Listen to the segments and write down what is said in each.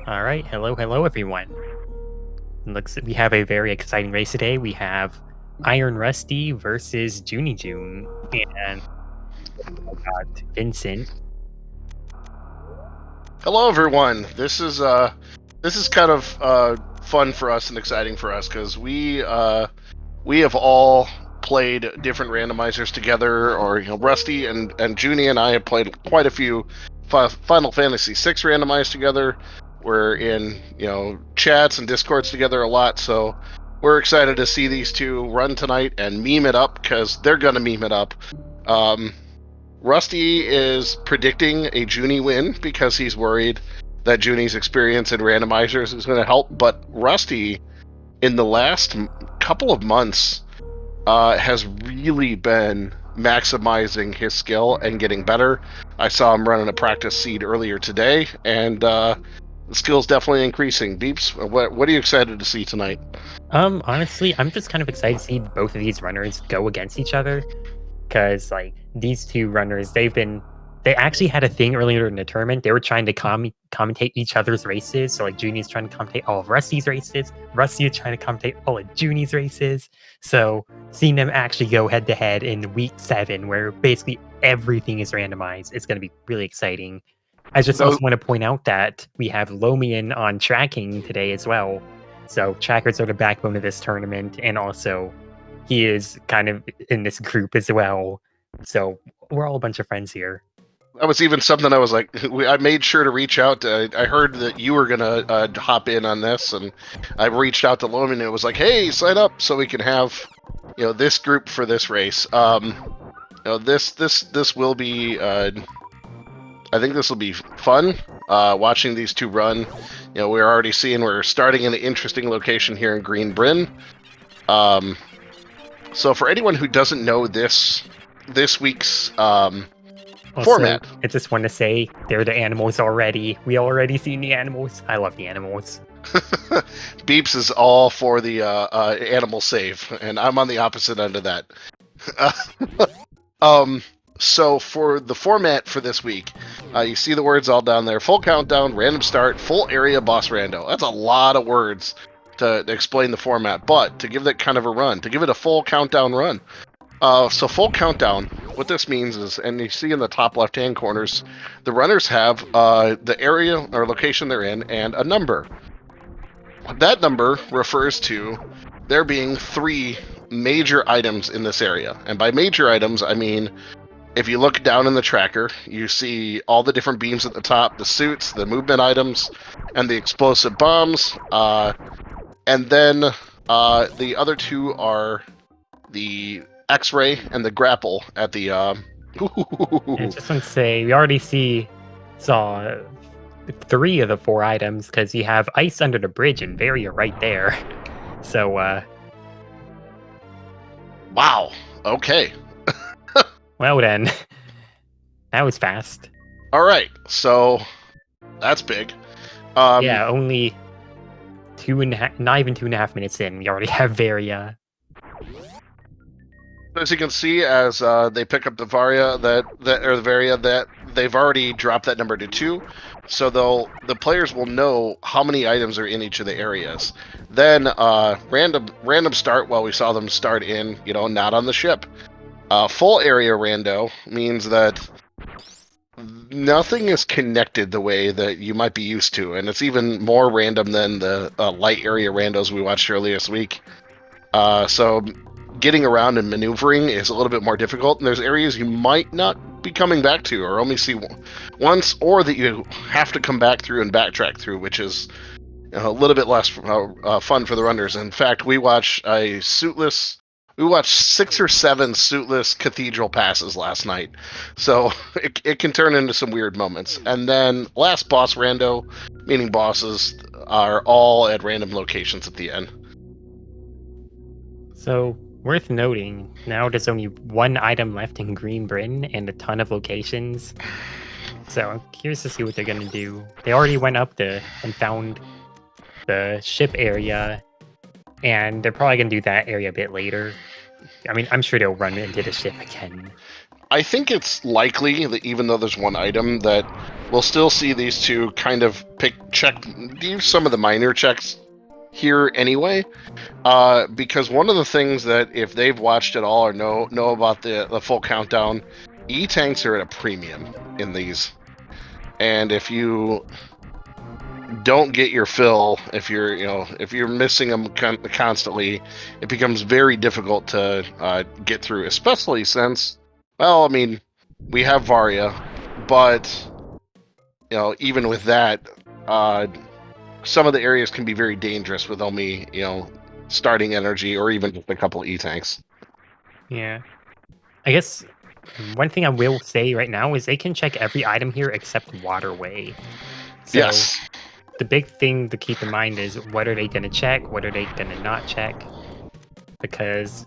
All right, hello everyone. We have a very exciting race today. We have Iron Rusty versus jooniejoone, and I got Vincent. Hello, everyone. This is kind of fun for us and exciting for us because we have all played different randomizers together, or Rusty and Junie and I have played quite a few Final Fantasy VI randomized together. We're in chats and discords together a lot, so we're excited to see these two run tonight and meme it up because they're gonna meme it up. Rusty is predicting a Junie win because he's worried that Junie's experience in randomizers is going to help. But Rusty, in the last couple of months, has really been maximizing his skill and getting better. I saw him running a practice seed earlier today, and the skill's definitely increasing. Beeps, what are you excited to see tonight? Honestly, I'm just kind of excited to see both of these runners go against each other because, like, these two runners, they actually had a thing earlier in the tournament. They were trying to commentate each other's races. So, like, Junie's trying to commentate all of Rusty's races. Rusty is trying to commentate all of Junie's races. So, seeing them actually go head to head in week 7, where basically everything is randomized, it's going to be really exciting. I just also want to point out that we have Lomian on tracking today as well. So, trackers are the backbone of this tournament, and also he is kind of in this group as well. So we're all a bunch of friends here. That was even something I was like, I made sure to reach out. I heard that you were gonna hop in on this, and I reached out to Loman, and it was like, hey, sign up so we can have this group for this race. This will be. I think this will be fun. Watching these two run. We're already seeing we're starting in an interesting location here in Green Brin. So for anyone who doesn't know this week's format. I just want to say they're the animals already. We already seen the animals. I love the animals. Beeps is all for the animal save, and I'm on the opposite end of that. So for the format for this week, you see the words all down there: full countdown, random start, full area, boss rando. That's a lot of words to explain the format, but to give that kind of a run, to give it a full countdown run. So full countdown, what this means is, and you see in the top left-hand corners, the runners have the area or location they're in and a number. That number refers to there being 3 major items in this area. And by major items, I mean, if you look down in the tracker, you see all the different beams at the top, the suits, the movement items, and the explosive bombs. And then the other 2 are the X-ray and the grapple at the. I just want to say we already saw 3 of the 4 items because you have ice under the bridge and barrier right there. So. Wow. Okay. Well then, that was fast. All right, so that's big. Yeah, only 2.5, not even 2.5 minutes in, we already have Varia. As you can see, as they pick up the Varia the Varia, that they've already dropped that number to 2, so the players will know how many items are in each of the areas. Then random start. While we saw them start in, not on the ship. Full area rando means that nothing is connected the way that you might be used to, and it's even more random than the light area randos we watched earlier this week. So getting around and maneuvering is a little bit more difficult, and there's areas you might not be coming back to or only see once, or that you have to come back through and backtrack through, which is a little bit less fun for the runners. In fact, we watched 6 or 7 suitless cathedral passes last night, so it can turn into some weird moments. And then last boss rando, meaning bosses are all at random locations at the end. So, worth noting, now there's only 1 item left in Green Britain and a ton of locations. So I'm curious to see what they're going to do. They already went up and found the ship area, and they're probably going to do that area a bit later. I mean, I'm sure they'll run into the ship again. I think it's likely that even though there's one item, that we'll still see these two kind of do some of the minor checks here anyway. Because one of the things that if they've watched it all or know about the full countdown, E-tanks are at a premium in these. And if you don't get your fill, if you're missing them constantly, it becomes very difficult to get through, especially since, well, I mean, we have Varia, but even with that, some of the areas can be very dangerous with only starting energy or even just a couple of E-tanks. Yeah. I guess one thing I will say right now is they can check every item here except waterway. So Yes. the big thing to keep in mind is what are they going to check? What are they going to not check? Because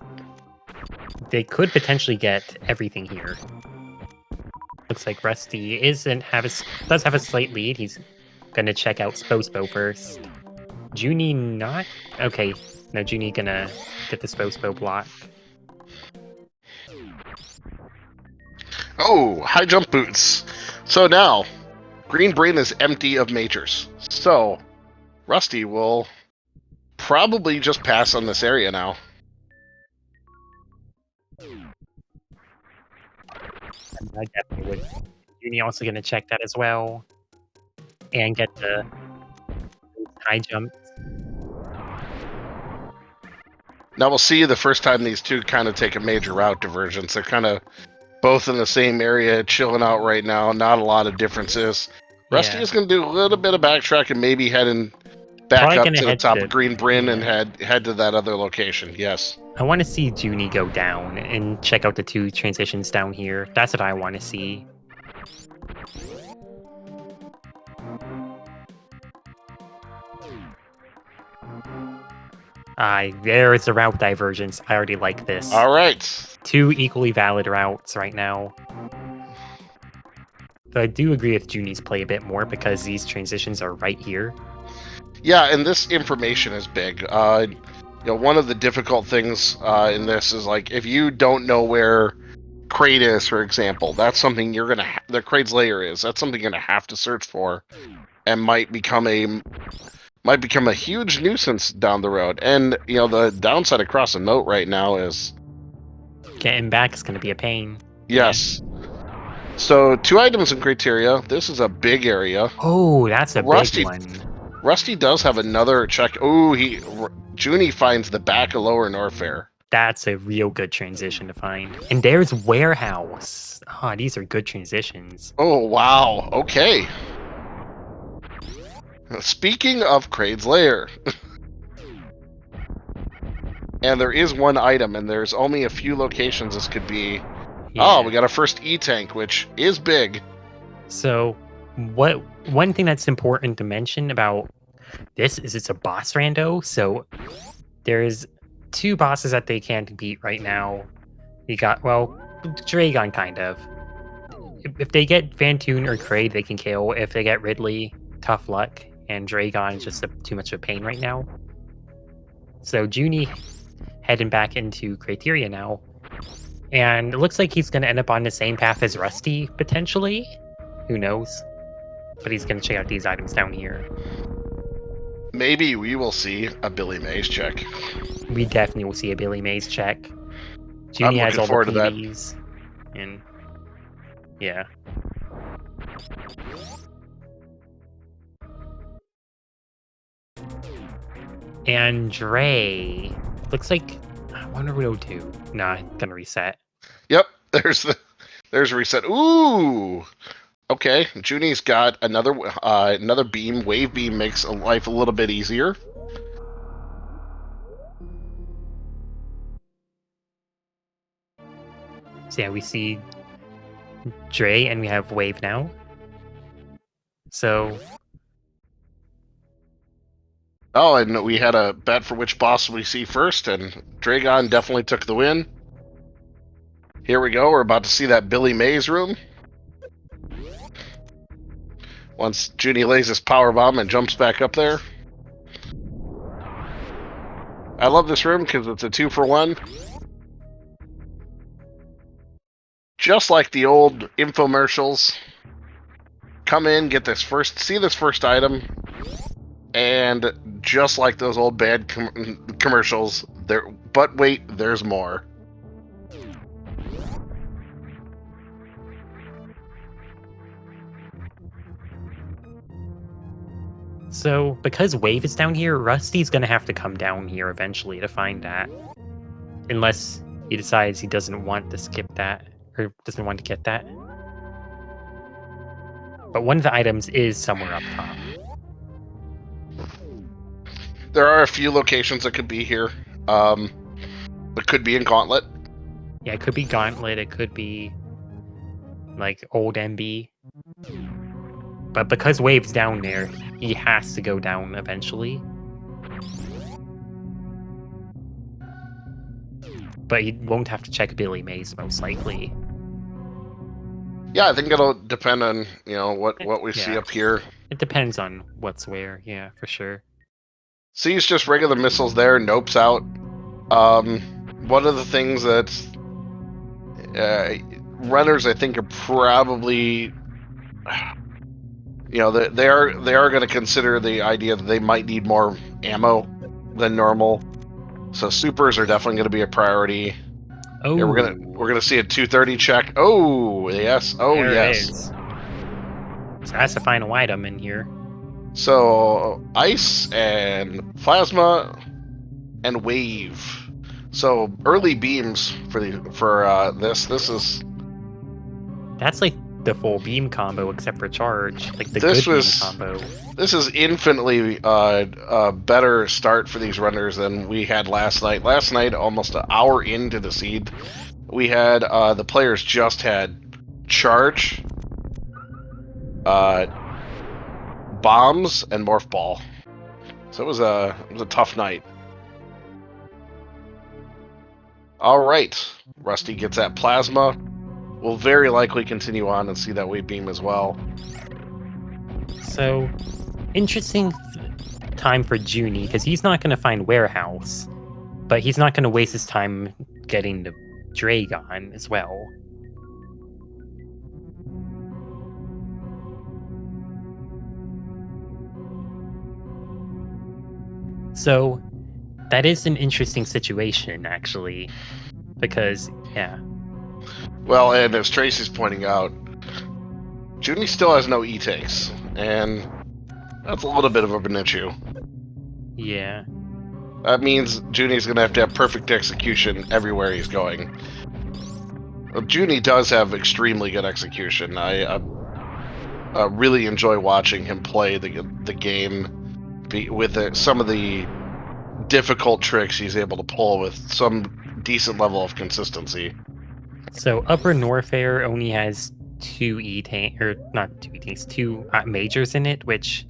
they could potentially get everything here. Looks like Rusty does have a slight lead. He's going to check out Spospo first. Joonie not? Okay. No, Joonie gonna get the Spospo block. Oh, high jump boots. So now, Green Brain is empty of majors. So, Rusty will probably just pass on this area now. I definitely would. Joonie also gonna check that as well. And get the high jump. Now we'll see the first time these two kind of take a major route divergence. They're kind of both in the same area, chilling out right now. Not a lot of differences. Rusty is going to do a little bit of backtrack and maybe heading back Probably up gonna to the head top to- of Green Brin and yeah. head to that other location. Yes. I want to see Joonie go down and check out the two transitions down here. That's what I want to see. There is a route divergence. I already like this. All right. Two equally valid routes right now. But I do agree with Joonie's play a bit more because these transitions are right here. Yeah, and this information is big. One of the difficult things in this is like if you don't know where Crate is, for example, that's something you're gonna the Crate's layer is. That's something you're gonna have to search for, and might become a huge nuisance down the road. And the downside across the note right now is Getting back is going to be a pain. yes. So 2 items in Crateria. This is a big area. Oh, that's a Rusty, big one. Rusty does have another check. Oh, Junie finds the back of Lower Norfair. That's a real good transition to find. And there's Warehouse. Ah, these are good transitions. Oh, wow. Okay. Speaking of Crate's lair. And there is one item, and there's only a few locations this could be. Yeah. Oh, we got our first E-tank, which is big. So, one thing that's important to mention about this is it's a boss rando. So, there's 2 bosses that they can't beat right now. You got, Dragon, kind of. If they get Vantoon or Kraid, they can kill. If they get Ridley, tough luck. And Dragon is just too much of a pain right now. So, Junie heading back into Crateria now. And it looks like he's going to end up on the same path as Rusty, potentially. Who knows? But he's going to check out these items down here. Maybe we will see a Billy Mays check. We definitely will see a Billy Mays check. I'm Junie has looking all forward the to that. PBs. And yeah. And Dre. Looks like I wonder what it'll do. Nah, gonna reset. Yep, there's reset. Ooh. Okay, Junie's got another beam. Wave beam makes life a little bit easier. So yeah, we see Dre and we have Wave now. So oh, and we had a bet for which boss we see first, and Dragon definitely took the win. Here we go. We're about to see that Billy Mays room. Once Junie lays his power bomb and jumps back up there. I love this room because it's a 2-for-1. just like the old infomercials. Come in, get see this first item, and just like those old bad commercials, but wait, there's more. So, because Wave is down here, Rusty's gonna have to come down here eventually to find that. Unless he decides he doesn't want to skip that, or doesn't want to get that. But one of the items is somewhere up top. There are a few locations that could be here. It could be in Gauntlet. Yeah, it could be Gauntlet, it could be like old MB. But because Wave's down there, he has to go down eventually. But he won't have to check Billy Mays, most likely. Yeah, I think it'll depend on, what we see up here. It depends on what's where, yeah, for sure. Sees just regular missiles there, Nope's out. One of the things that runners, I think, are probably, they are going to consider the idea that they might need more ammo than normal. So supers are definitely going to be a priority. Oh, yeah, we're gonna see a 230 check. Oh yes, there yes. It is. So that's the final item in here. So ice and plasma and wave. So early beams for this. This is. That's like the full beam combo except for charge, like the this good was, beam combo. This is infinitely a better start for these runners than we had last night. Last night, almost an hour into the seed, we had the players just had charge, bombs, and morph ball. So it was a tough night. All right, Rusty gets that plasma. We'll very likely continue on and see that wave beam as well. So, interesting time for Joonie, because he's not going to find Warehouse, but he's not going to waste his time getting the Dragon as well. So, that is an interesting situation, actually, because, yeah. Well, and as Tracy's pointing out, Joonie still has no E-takes, and that's a little bit of an issue. Yeah. That means Joonie's going to have perfect execution everywhere he's going. Well, Joonie does have extremely good execution. I really enjoy watching him play the game with some of the difficult tricks he's able to pull with some decent level of consistency. So Upper Norfair only has two majors in it, which,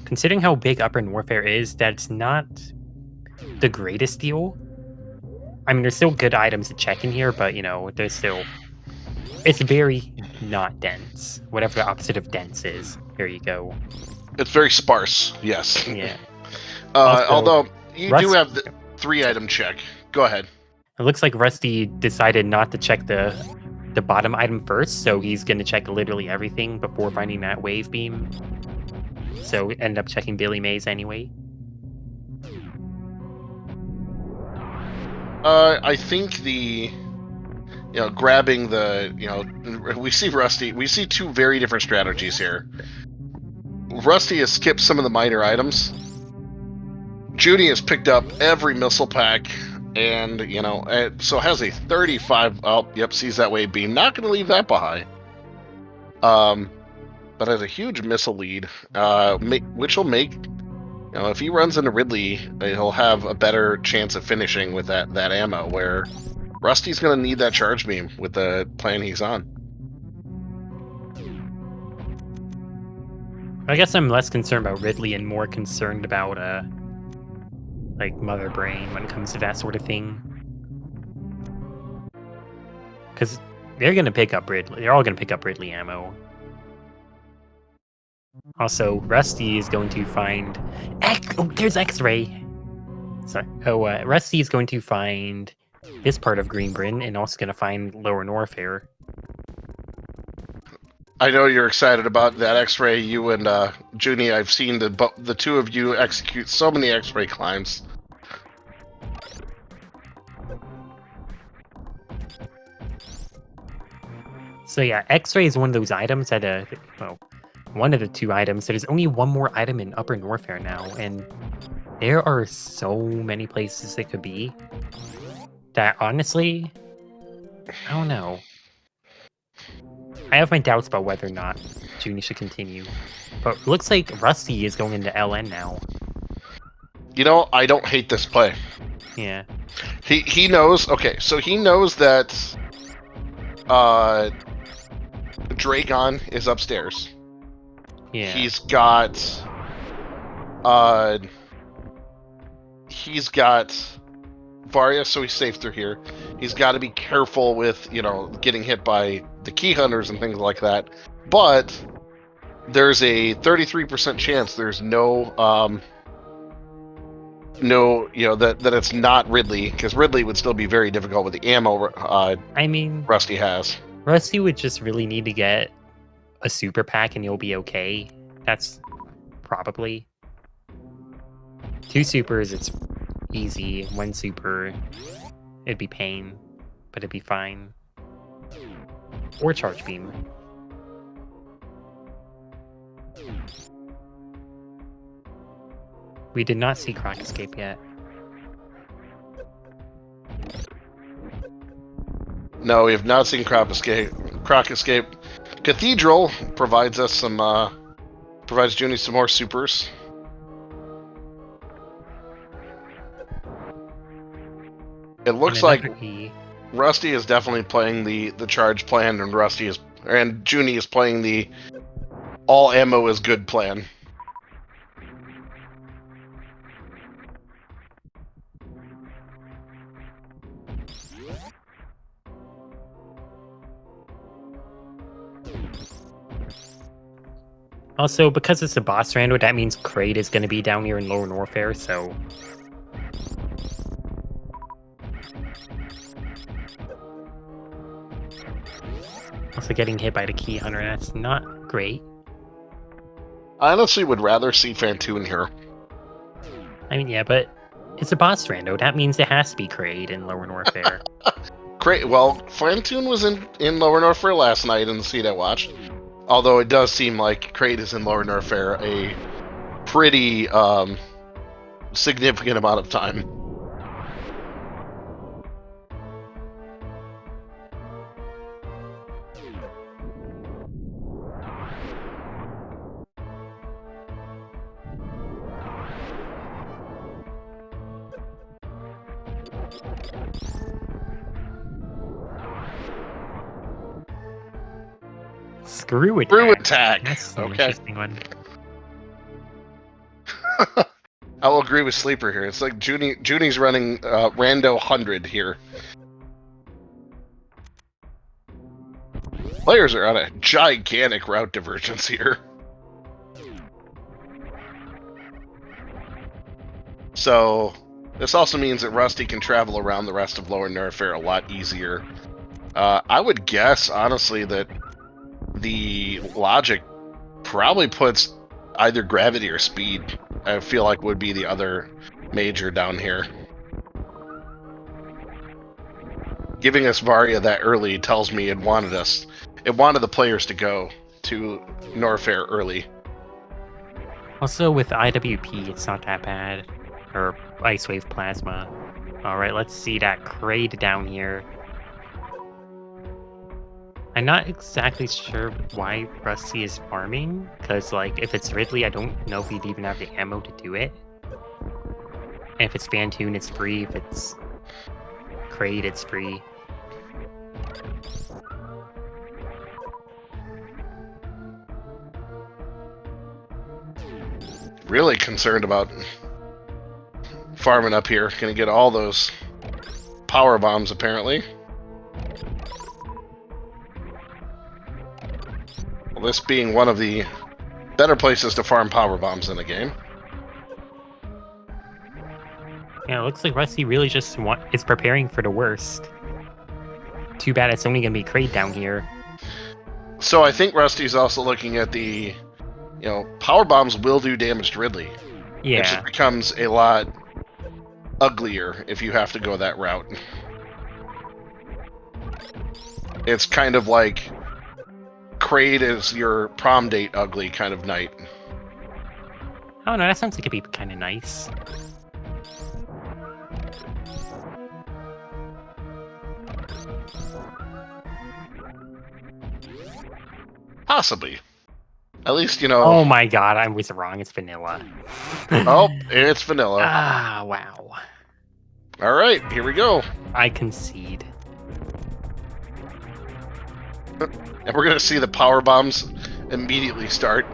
considering how big Upper Norfair is, that's not the greatest deal. I mean, there's still good items to check in here, but, there's still... It's very not dense. Whatever the opposite of dense is. Here you go. It's very sparse, yes. Yeah. Although, you do have the 3-item check. Go ahead. It looks like Rusty decided not to check the bottom item first, so he's going to check literally everything before finding that wave beam. So end up checking Billy Mays anyway. I think grabbing we see Rusty. We see two very different strategies here. Rusty has skipped some of the minor items. Joonie has picked up every missile pack, and so has a 35. Oh, yep, sees that wave beam. Not going to leave that behind. But has a huge missile lead, which will make, if he runs into Ridley, he'll have a better chance of finishing with that ammo. Where Rusty's going to need that charge beam with the plan he's on. I guess I'm less concerned about Ridley and more concerned about like Mother Brain when it comes to that sort of thing. Because they're going to pick up Ridley. They're all going to pick up Ridley ammo. Also, Rusty is going to find... there's X-Ray! Sorry. Rusty is going to find this part of Green Brin and also going to find Lower Norfair. I know you're excited about that X-ray. You and Junie, I've seen the two of you execute so many X-ray climbs. So yeah, X-ray is one of those items that well, one of the two items. There's only one more item in Upper Norfair now, and there are so many places it could be that honestly, I don't know. I have my doubts about whether or not Junie should continue. But it looks like Rusty is going into LN now. You know, I don't hate this play. Yeah. He knows. Okay, so he knows that Dragon is upstairs. Yeah. He's got Varia, so he's safe through here. He's got to be careful with, you know, getting hit by the key hunters and things like that. But there's a 33% chance there's no, you know, that it's not Ridley, because Ridley would still be very difficult with the ammo. I mean, Rusty has. Rusty would just really need to get a super pack and you'll be okay. That's probably 2 supers. It's easy. 1 super, it'd be pain, but it'd be fine. Or charge beam. We did not see Croc escape yet. No, we have not seen Croc escape. Cathedral provides us some, provides Junie some more supers. It looks like Rusty is definitely playing the charge plan, and Junie is playing the all ammo is good plan. Also, because it's a boss rando, that means Crate is going to be down here in Lower Norfair, so... Also getting hit by the key hunter, that's not great. I honestly would rather see Fantoon here. I mean, yeah, but it's a boss rando. That means it has to be Crate in Lower Norfair. Well, Fantoon was in Lower Norfair last night in the seat I watched. Although it does seem like Crate is in Lower Norfair a pretty significant amount of time. Screw attack. Screw attack. That's an Okay. interesting one. I will agree with Sleeper here. It's like Junie's running Rando 100 here. Players are on a gigantic route divergence here. So this also means that Rusty can travel around the rest of Lower Norfair a lot easier. I would guess, honestly, that the logic probably puts either gravity or speed, I feel like, would be the other major down here. Giving us Varia that early tells me it wanted the players to go to Norfair early. Also, with IWP, it's not that bad. Or Ice Wave Plasma. Alright, let's see that Crate down here. I'm not exactly sure why Rusty is farming, because, like, if it's Ridley, I don't know if he'd even have the ammo to do it. And if it's Fantoon, it's free. If it's Crate, it's free. Really concerned about farming up here. Gonna get all those power bombs, apparently. Well, this being one of the better places to farm power bombs in the game. Yeah, it looks like Rusty really just is preparing for the worst. Too bad it's only gonna be Crate down here. So I think Rusty's also looking at the, power bombs will do damage to Ridley. Yeah. It just becomes a lot uglier if you have to go that route. It's kind of like Kraid is your prom date ugly kind of night. Oh no, that sounds like it'd be kind of nice. Possibly. At least, Oh my god, I was wrong. It's vanilla. Oh, it's vanilla. Ah, wow. All right, here we go. I concede. And we're going to see the power bombs immediately start.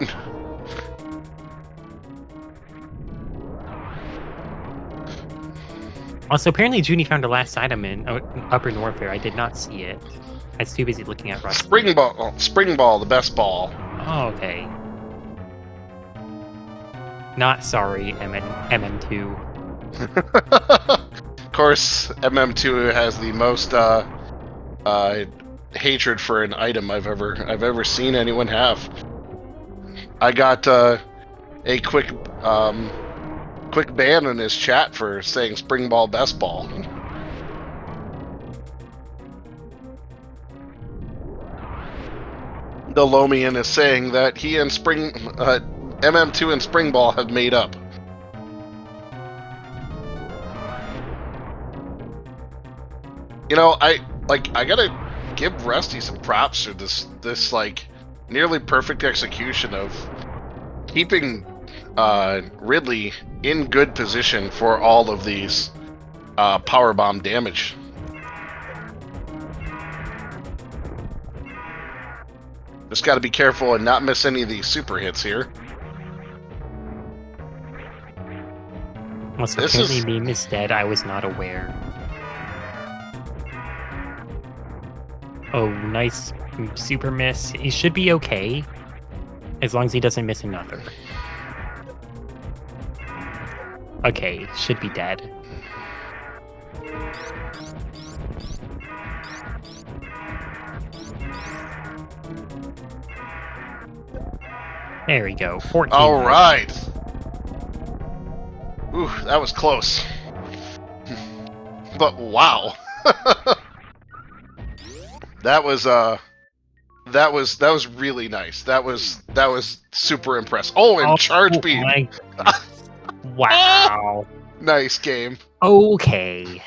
Also, apparently Junie found the last item in Upper Norfair. I did not see it. I was too busy looking at Rust. Spring ball, the best ball. Oh, okay. Not sorry, MM2. Of course, MM2 has the most hatred for an item I've ever seen anyone have. I got a quick ban in his chat for saying spring ball best ball. The Lomian is saying that he and MM2 and spring ball have made up. I gotta give Rusty some props for this like nearly perfect execution of keeping Ridley in good position for all of these power bomb damage. Just got to be careful and not miss any of these super hits here. Well, so apparently meme is dead. I was not aware. Oh, nice super miss. He should be okay, as long as he doesn't miss another. Okay, should be dead. There we go. 14. All right. Ooh, that was close. But wow. That was really nice. That was super impressive. Oh, and charge beam. Wow. Nice game. Okay.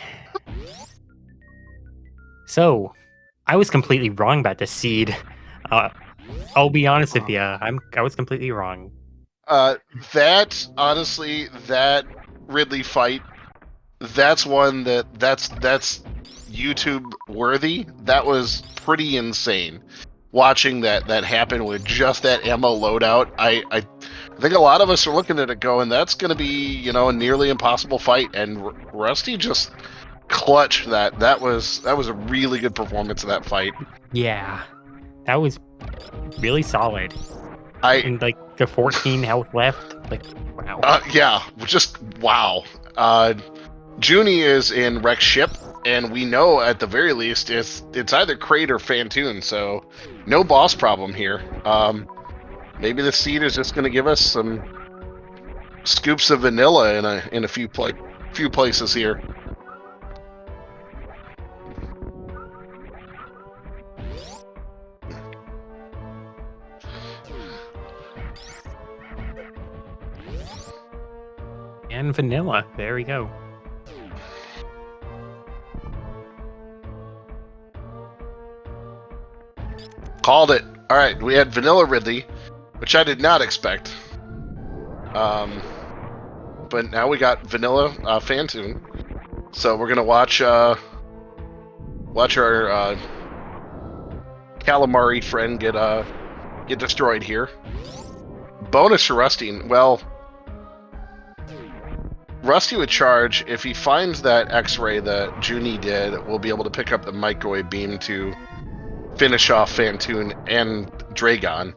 So, I was completely wrong about the seed. I'll be honest with you. I was completely wrong. That Ridley fight, that's one that's YouTube worthy. That was pretty insane. Watching that happen with just that ammo loadout, I think a lot of us are looking at it going, that's going to be, a nearly impossible fight, and Rusty just clutched that. That was a really good performance of that fight. Yeah, that was really solid. And like the 14 health left, like wow. Yeah, just wow. Junie is in wreck ship, and we know at the very least it's either Crate or Fantoon, so no boss problem here. Maybe the seed is just going to give us some scoops of vanilla in a few places here. And vanilla. There we go. Called it. All right, we had vanilla Ridley, which I did not expect. But now we got vanilla Fantoon. So we're gonna watch our calamari friend get destroyed here. Bonus to Rusty. Well, Rusty would charge if he finds that X-ray that Junie did. We'll be able to pick up the microwave beam to finish off Fantoon and Dragon,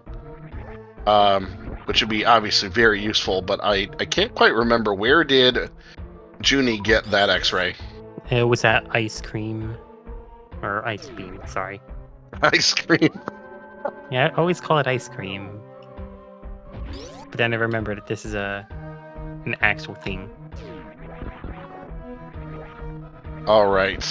which would be obviously very useful. But I can't quite remember, where did Junie get that X-ray? It was that ice cream. Or ice beam, sorry. Ice cream. Yeah, I always call it ice cream. But then I remember that this is an actual thing. All right.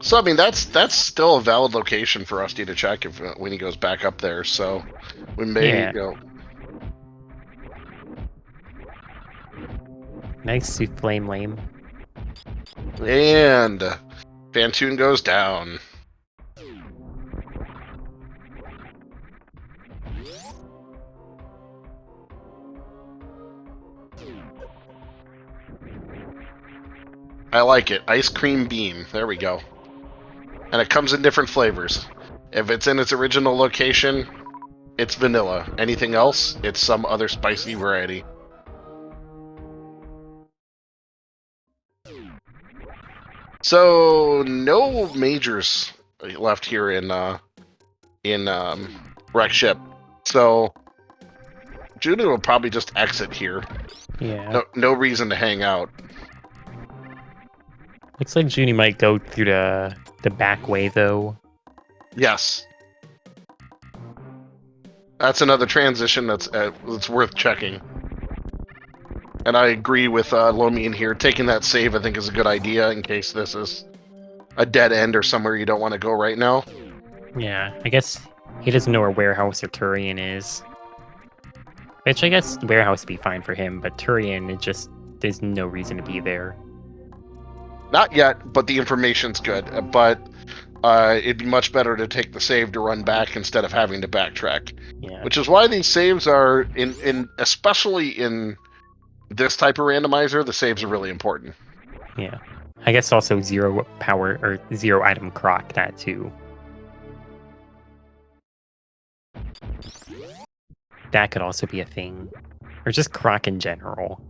So I mean that's still a valid location for Rusty to check if when he goes back up there. So we may, Yeah. Nice souffle lame. And Fantoon goes down. I like it. Ice cream beam. There we go. And it comes in different flavors. If it's in its original location, it's vanilla. Anything else, it's some other spicy variety. So no majors left here in Wreck Ship. So Juno will probably just exit here. Yeah. No reason to hang out. Looks like Junie might go through the back way though. Yes. That's another transition that's worth checking. And I agree with Lomi in here. Taking that save, I think, is a good idea in case this is a dead end or somewhere you don't want to go right now. Yeah, I guess he doesn't know where Warehouse or Turian is. Which I guess Warehouse would be fine for him, but Turian, there's no reason to be there. Not yet, but the information's good. But it'd be much better to take the save to run back instead of having to backtrack. Yeah. Which is why these saves are, especially in this type of randomizer, the saves are really important. Yeah. I guess also 0 power or 0 item croc that too. That could also be a thing. Or just croc in general.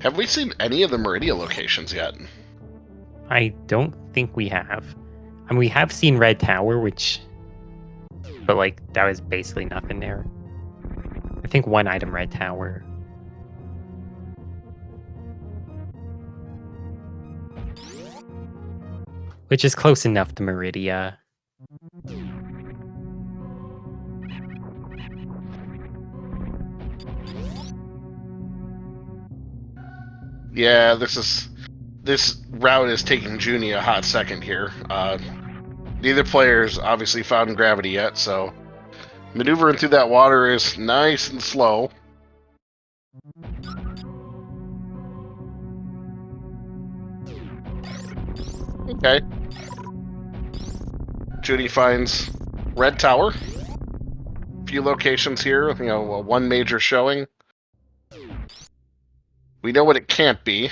Have we seen any of the Maridia locations yet? I don't think we have. I mean, we have seen Red Tower, but like that was basically nothing there. I think 1 item Red Tower. Which is close enough to Maridia. Yeah, this route is taking Junie a hot second here. Neither player's obviously found gravity yet, so maneuvering through that water is nice and slow. Okay. Junie finds Red Tower. A few locations here, one major showing. We know what it can't be.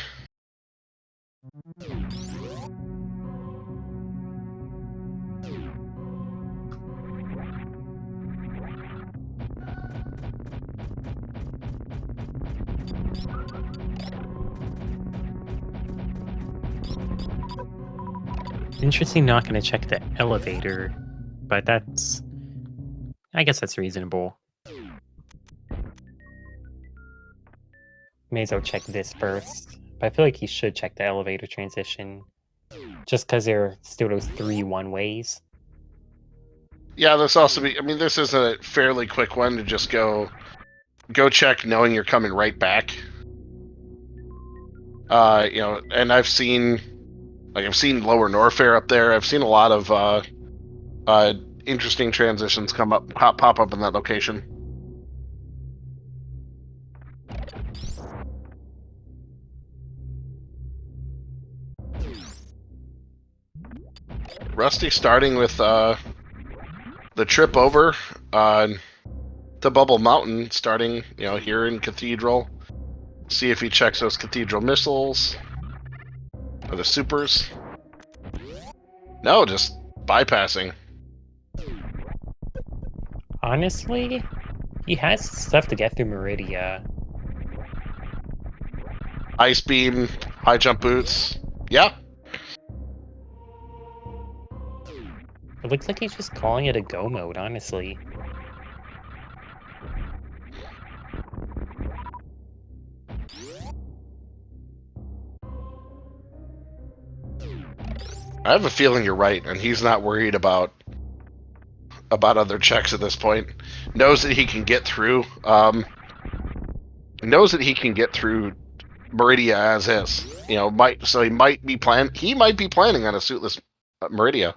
Interesting, not going to check the elevator, but I guess that's reasonable. May as well check this first. But I feel like he should check the elevator transition. Just because there are still those 3 one-ways. Yeah, this also this is a fairly quick one to just go check knowing you're coming right back. And I've seen Lower Norfair up there. I've seen a lot of interesting transitions pop up in that location. Rusty starting with the trip over to Bubble Mountain, starting here in Cathedral. See if he checks those Cathedral missiles or the supers. No, just bypassing. Honestly, he has stuff to get through Maridia. Ice beam, high jump boots. Yeah. It looks like he's just calling it a go mode, honestly. I have a feeling you're right, and he's not worried about other checks at this point. Knows that he can get through. Knows that he can get through Maridia as is. He might be planning on a suitless Maridia,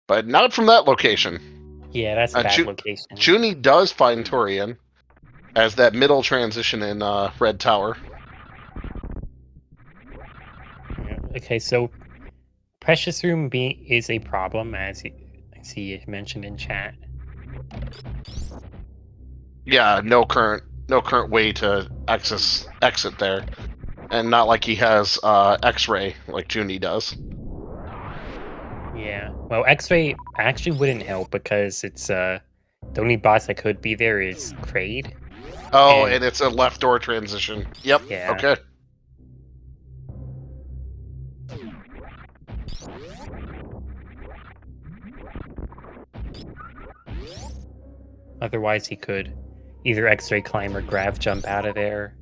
but not from that location. Yeah, that's a bad location. Joonie does find Torian as that middle transition in Red Tower. Yeah, okay, so Precious Room B is a problem, as I see it mentioned in chat. Yeah, no current way to exit there, and not like he has X-ray like Joonie does. Yeah, well, X-ray actually wouldn't help because it's the only boss that could be there is Crade. Oh, and it's a left door transition. Yep. Yeah. Okay. Otherwise, he could either X-ray climb or grav jump out of there.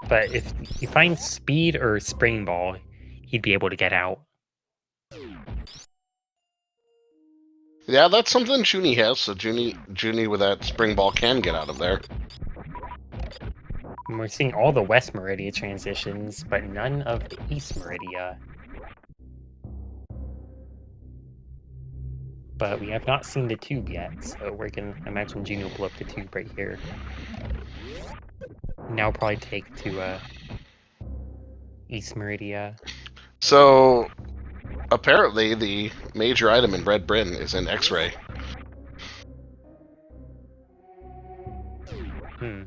But if he finds speed or spring ball, he'd be able to get out. Yeah, that's something Joonie has. So Joonie with that spring ball can get out of there. And we're seeing all the West Maridia transitions, but none of the East Maridia. But we have not seen the tube yet, so we're gonna imagine Joonie will blow up the tube right here. Now probably take to East Maridia. So apparently the major item in Red Bryn is an X-ray. Hmm.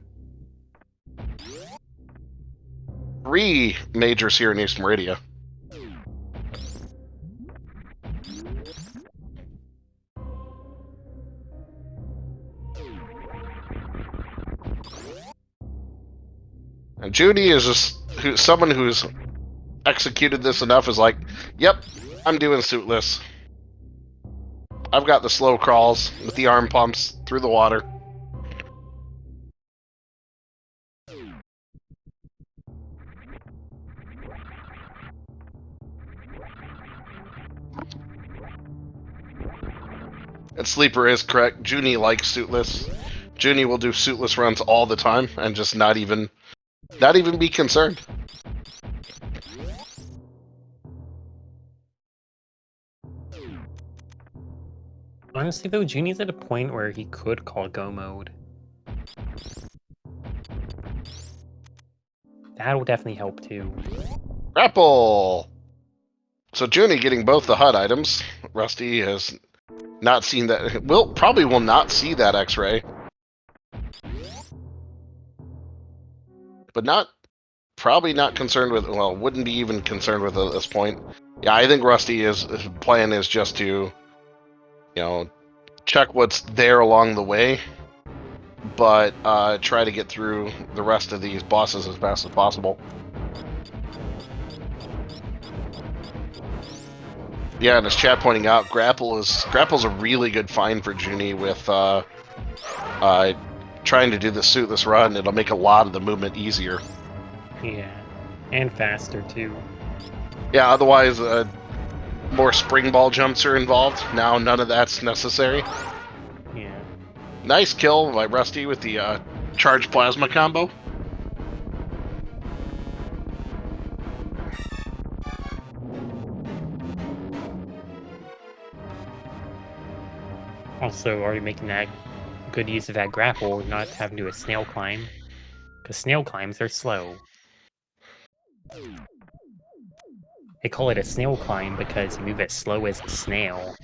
3 majors here in East Maridia. And Joonie is just someone who's executed this enough is like, yep, I'm doing suitless. I've got the slow crawls with the arm pumps through the water. And Sleeper is correct. Joonie likes suitless. Joonie will do suitless runs all the time and just not even be concerned. Honestly, though, Joonie's at a point where he could call go mode. That'll definitely help too. Grapple! So Joonie getting both the HUD items. Rusty has not seen that. Probably will not see that X-ray. But probably not concerned with, well, wouldn't be even concerned with at this point. Yeah, I think his plan is just to, check what's there along the way, but try to get through the rest of these bosses as fast as possible. Yeah, and as chat pointing out, Grapple's a really good find for Joonie with trying to do the suitless run. It'll make a lot of the movement easier. Yeah, and faster too. Yeah, otherwise more spring ball jumps are involved. Now none of that's necessary. Yeah. Nice kill by Rusty with the charged plasma combo. Also, already making that good use of that grapple, not having to do a snail climb. Because snail climbs are slow. They call it a snail climb because you move as slow as a snail.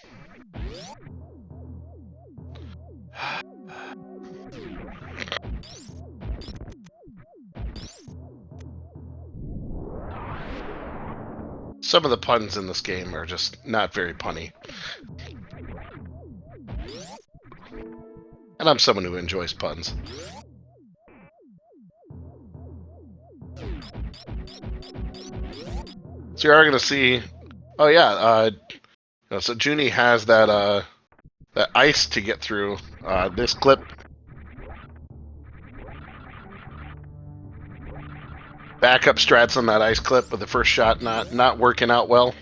Some of the puns in this game are just not very punny. And I'm someone who enjoys puns. So you are going to see... Oh yeah, so Joonie has that ice to get through this clip. backup strats on that ice clip with the first shot not working out well.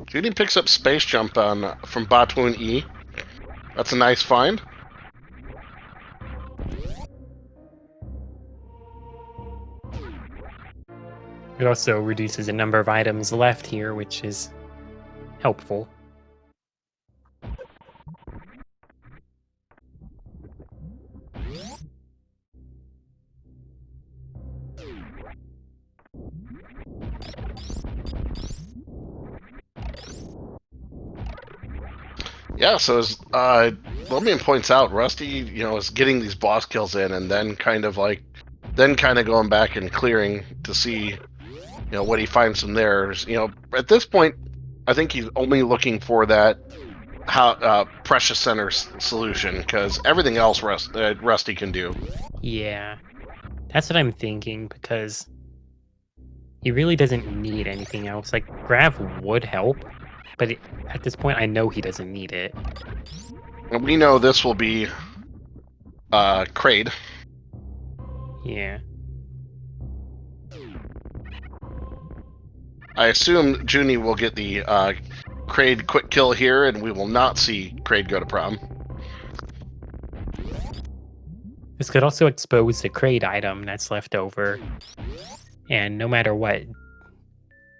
Judy picks up space jump from Batoon E. That's a nice find. It also reduces the number of items left here, which is helpful. Yeah, so as Lomian points out, Rusty, is getting these boss kills in, and then kind of going back and clearing to see, what he finds from there. At this point, I think he's only looking for that precious center solution, because everything else Rusty can do. Yeah, that's what I'm thinking, because he really doesn't need anything else. Like, Grav would help, but at this point, I know he doesn't need it. And we know this will be Crade. Yeah. I assume Junie will get the Crade quick kill here, and we will not see Crade go to prom. This could also expose the Crate item that's left over. And no matter what,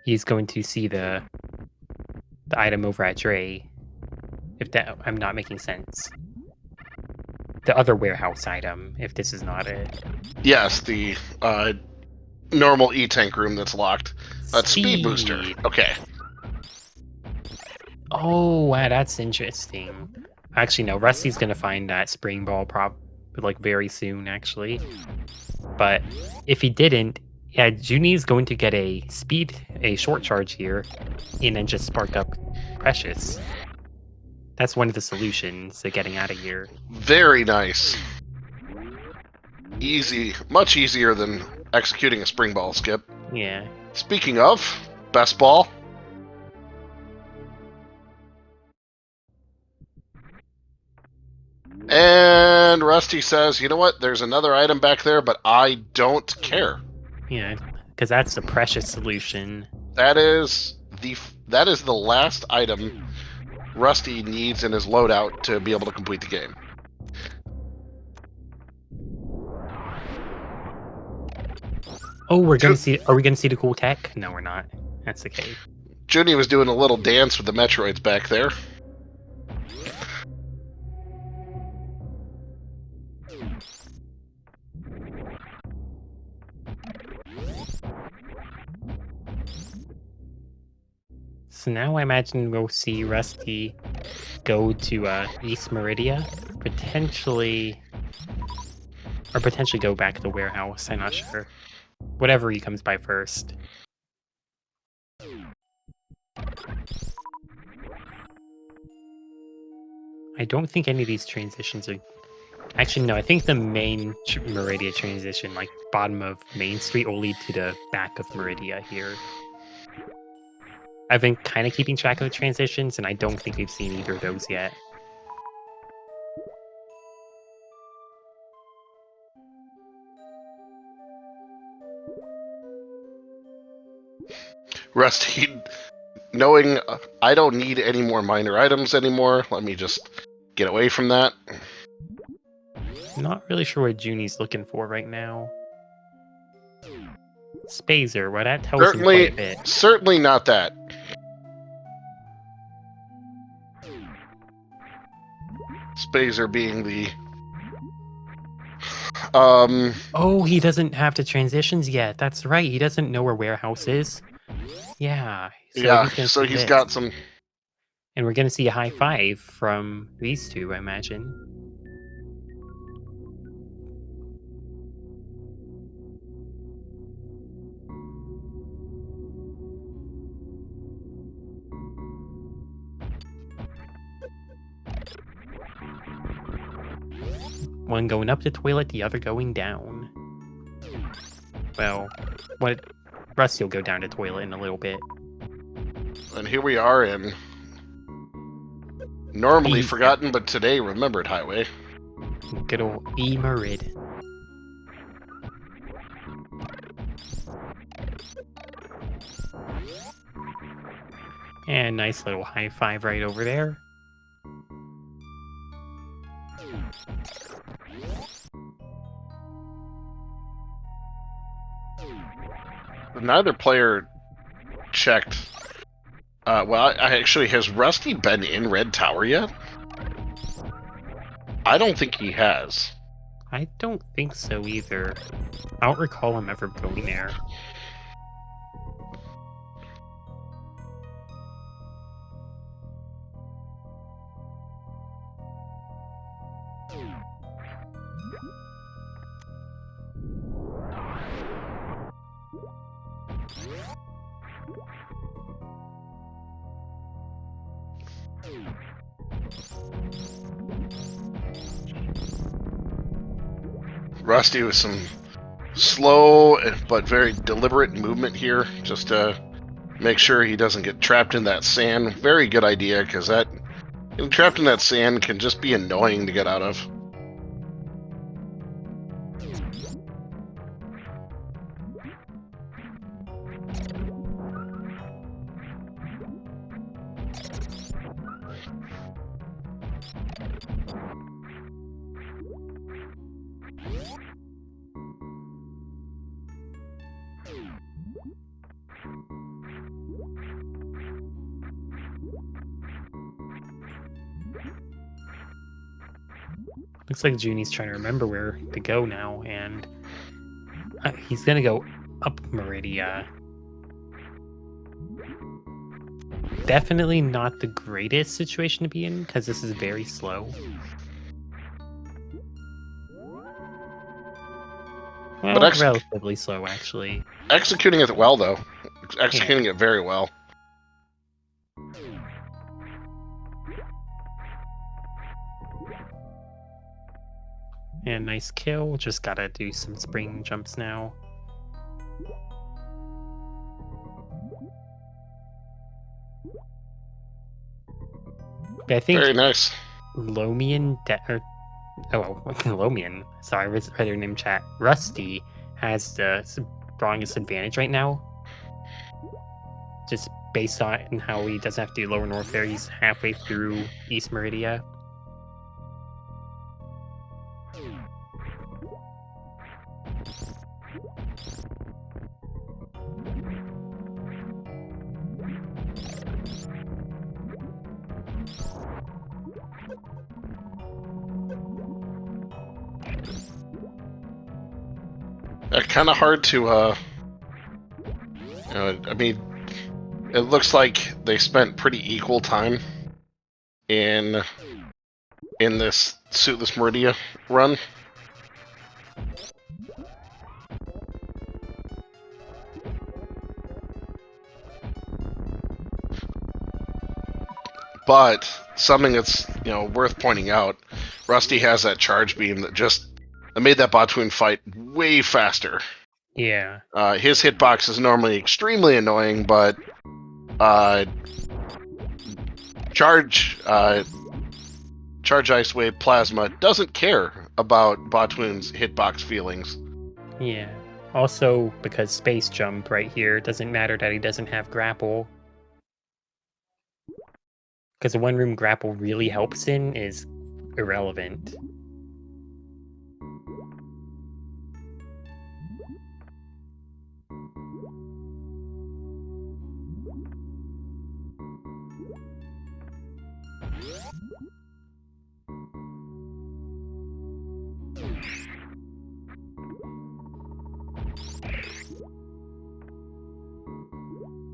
he's going to see the item over at Dre. If that, I'm not making sense. The other warehouse item, if this is not it. Yes, the normal E-tank room that's locked. Speed booster. Okay. Oh, wow, that's interesting. Actually, no, Rusty's gonna find that spring ball very soon, actually. But if he didn't, yeah, Junie's going to get a short charge here, and then just spark up Precious. That's one of the solutions to getting out of here. Very nice. Easy, much easier than executing a spring ball skip. Yeah. Speaking of, best ball. And Rusty says, you know what, there's another item back there, but I don't care. Yeah, because that's the Precious solution. That is the last item Rusty needs in his loadout to be able to complete the game. Oh, are we gonna see the cool tech? No, we're not. That's okay. Junie was doing a little dance with the Metroids back there. So now I imagine we'll see Rusty go to East Maridia, potentially go back to the warehouse. I'm not sure. Whatever he comes by first. I don't think any of these transitions are... Actually, no, I think the main Maridia transition, like bottom of Main Street, will lead to the back of Maridia here. I've been kind of keeping track of the transitions, and I don't think we've seen either of those yet. Rusty, knowing I don't need any more minor items anymore, let me just get away from that. Not really sure what Junie's looking for right now. Spazer, well, that tells him quite a bit. Certainly not that. Spazer being the... Oh, he doesn't have the transitions yet. That's right. He doesn't know where warehouse is. Yeah. So he's got some... And we're going to see a high five from these two, I imagine. One going up the toilet, the other going down. Well, what Rusty will go down the toilet in a little bit. And here we are in normally forgotten, but today remembered highway. Good old Maridia. And nice little high five right over there. Neither player checked. Well, actually, has Rusty been in Red Tower yet? I don't think he has. I don't think so either. I don't recall him ever going there. Rusty with some slow but very deliberate movement here, just to make sure he doesn't get trapped in that sand. Very good idea, because that getting trapped in that sand can just be annoying to get out of. Looks like Junie's trying to remember where to go now, and he's gonna go up Maridia. Definitely not the greatest situation to be in, because this is very slow. Well, But relatively slow, actually. Executing it well, though. Executing it very well. And nice kill. Just gotta do some spring jumps now. But I think very nice. Lomian, Lomian. Sorry, I read her name chat. Rusty has the strongest advantage right now. Just based on how he doesn't have to do Lower Norfair. He's halfway through East Maridia. Kind of hard to, I mean, it looks like they spent pretty equal time in this Suitless Maridia run. But something that's worth pointing out, Rusty has that charge beam that made that Botween fight way faster. Yeah. His hitbox is normally extremely annoying, but Charge Ice Wave Plasma doesn't care about Botween's hitbox feelings. Yeah. Also, because Space Jump right here doesn't matter that he doesn't have grapple. Because the one room grapple really helps in is irrelevant.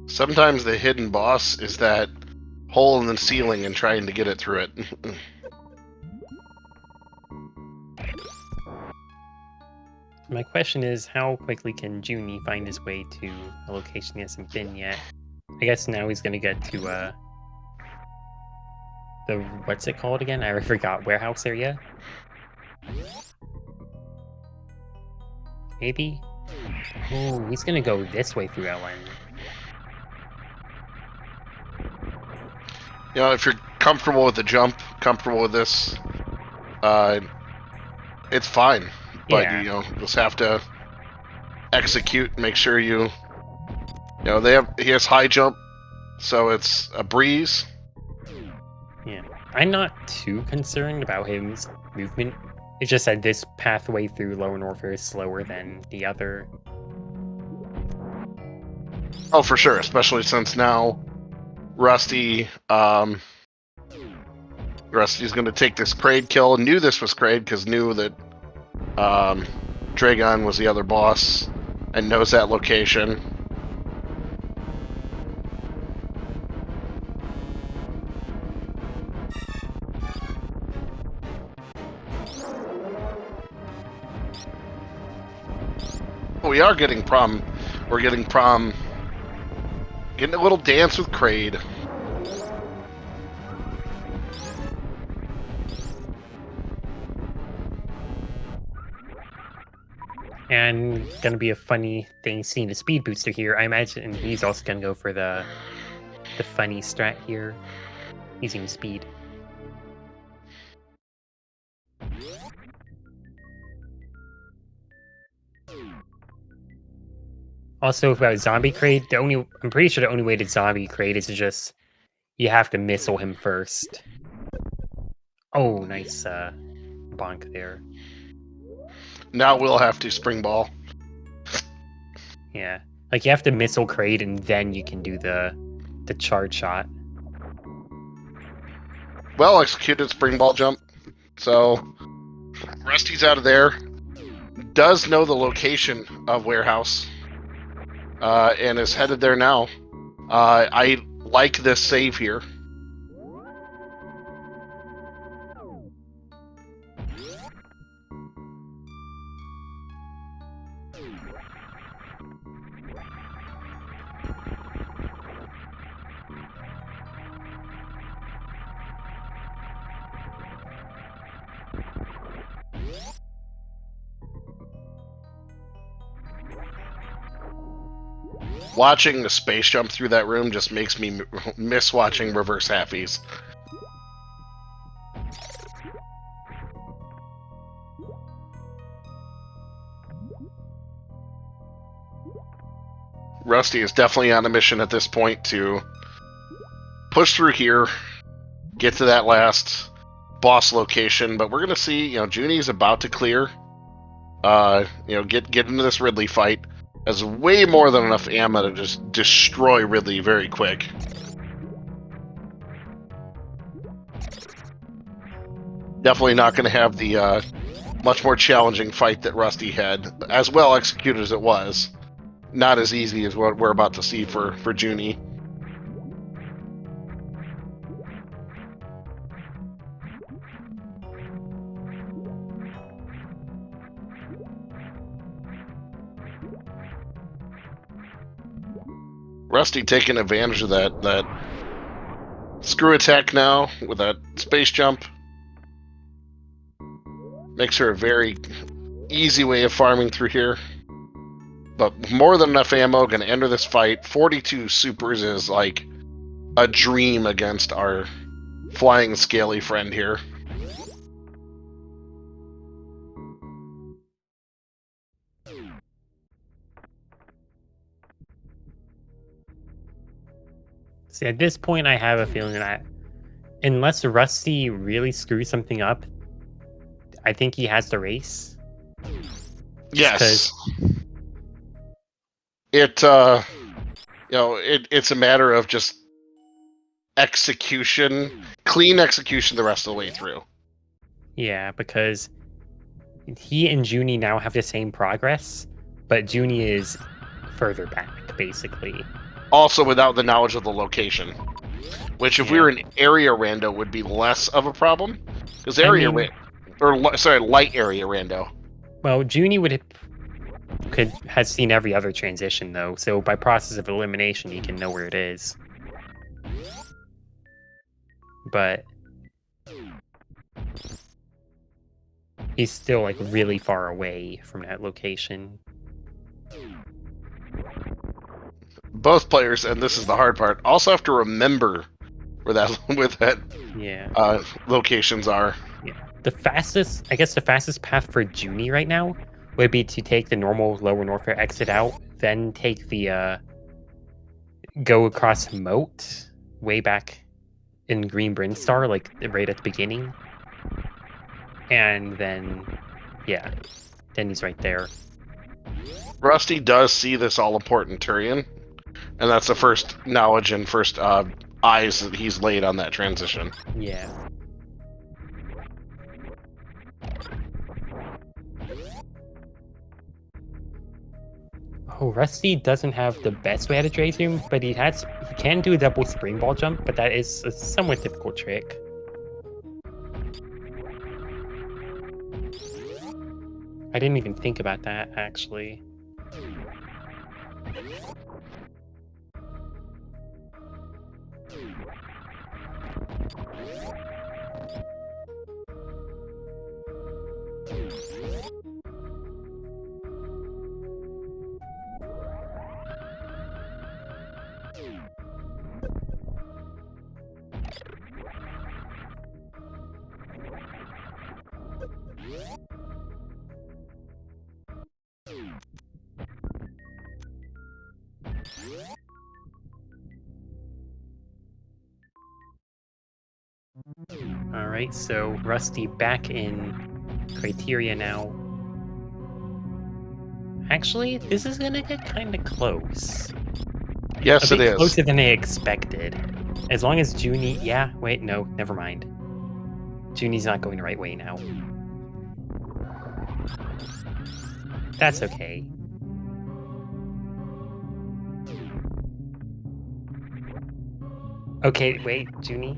Sometimes the hidden boss is that hole in the ceiling and trying to get it through it. My question is, how quickly can Junie find his way to a location he hasn't been yet? I guess now he's gonna get to the what's it called again? I forgot. Warehouse area? Maybe? Oh, he's gonna go this way through LN. You know, if you're comfortable with the jump, comfortable with this, it's fine. But Yeah. you know, just have to execute. Make sure you know he has high jump, so it's a breeze. Yeah. I'm not too concerned about his movement. It's just that this pathway through Lower Norfair is slower than the other. Oh, for sure, especially since now Rusty's going to take this Kraid kill. Knew this was Kraid because knew that Dragon was the other boss and knows that location. We are getting prom. We're getting prom. Getting a little dance with Kraid. And gonna be a funny thing seeing the speed booster here. I imagine he's also gonna go for the funny strat here, using speed. Also, about Zombie Kraid, I'm pretty sure the only way to Zombie Kraid is to just you have to missile him first. Oh, nice bonk there. Now we'll have to spring ball. Yeah, like you have to missile Kraid and then you can do the charge shot. Well executed spring ball jump. So Rusty's out of there. Does know the location of warehouse. And is headed there now. I like this save here. Watching the space jump through that room just makes me miss watching reverse halfies. Rusty is definitely on a mission at this point to push through here, get to that last boss location, but we're gonna see, you know, Junie's about to clear. You know, get into this Ridley fight. Has way more than enough ammo to just destroy Ridley very quick. Definitely not going to have the much more challenging fight that Rusty had, as well executed as it was. Not as easy as what we're about to see for Junie. Rusty taking advantage of that screw attack now with that space jump. Makes her a very easy way of farming through here. But more than enough ammo, gonna enter this fight. 42 supers is like a dream against our flying scaly friend here. See, at this point, I have a feeling that unless Rusty really screws something up, I think he has the race. Yes. It's a matter of just execution, clean execution the rest of the way through. Yeah, because he and Junie now have the same progress, but Junie is further back, basically. Also without the knowledge of the location. Which, if we were in area rando, would be less of a problem. Because light area rando. Well, Junie has seen every other transition though, so by process of elimination, he can know where it is. But he's still like really far away from that location. Both players, and this is the hard part, also have to remember where that locations are. Yeah. The fastest path for Junie right now would be to take the normal Lower Norfair exit out, then take the go across Moat way back in Green Brinstar, like right at the beginning. And then then he's right there. Rusty does see this all-important Turian, and that's the first knowledge and first eyes that he's laid on that transition. Yeah. Oh, Rusty doesn't have the best way out of Dre Zoom, but he can do a double spring ball jump, but that is a somewhat difficult trick. I didn't even think about that, actually. Alright, so Rusty back in Crateria now. Actually, this is gonna get kind of close. Yes, it is. Closer than I expected. As long as Junie... Yeah, wait, no, never mind. Junie's not going the right way now. That's okay. Okay, wait, Junie.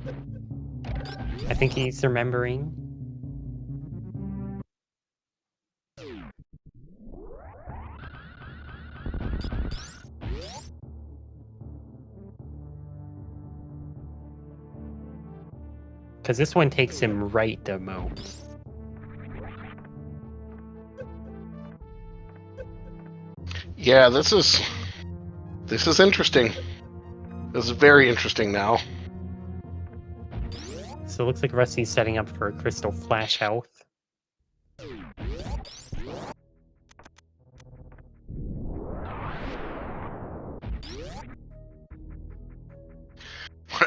I think he's remembering. Because this one takes him right to Moat. Yeah, this is interesting. This is very interesting now. So it looks like Rusty's setting up for a Crystal Flash health.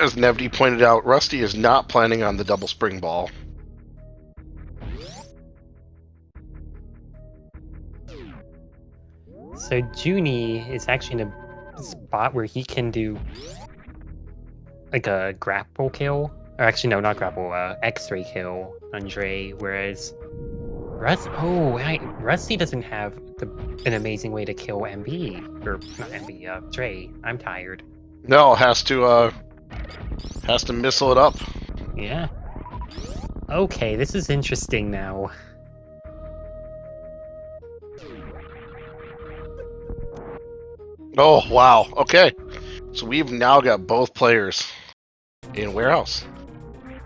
As Nevdy pointed out, Rusty is not planning on the double spring ball. So Junie is actually in a spot where he can do like a grapple kill. Or actually, no, not grapple, X-ray kill on Dre, whereas Rusty doesn't have an amazing way to kill MB, or not MB, Dre. I'm tired. No, has to missile it up. Yeah. Okay, this is interesting now. Oh, wow. Okay. So we've now got both players in Warehouse.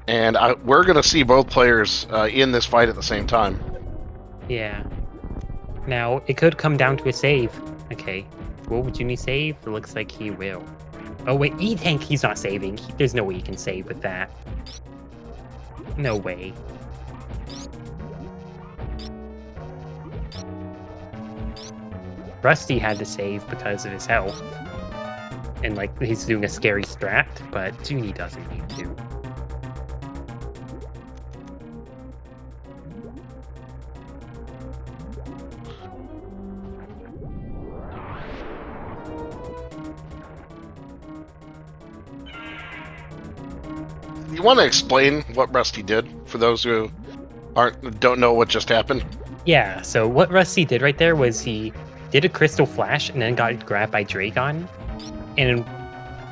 And we're going to see both players in this fight at the same time. Yeah. Now, it could come down to a save. Okay. What would Junie save? It looks like he will. Oh, wait. E-Tank, he's not saving. There's no way he can save with that. No way. Rusty had to save because of his health. And, like, he's doing a scary strat, but Junie doesn't need to. You want to explain what Rusty did for those who don't know what just happened? Yeah, so what Rusty did right there was he did a Crystal Flash and then got grabbed by Dragon. And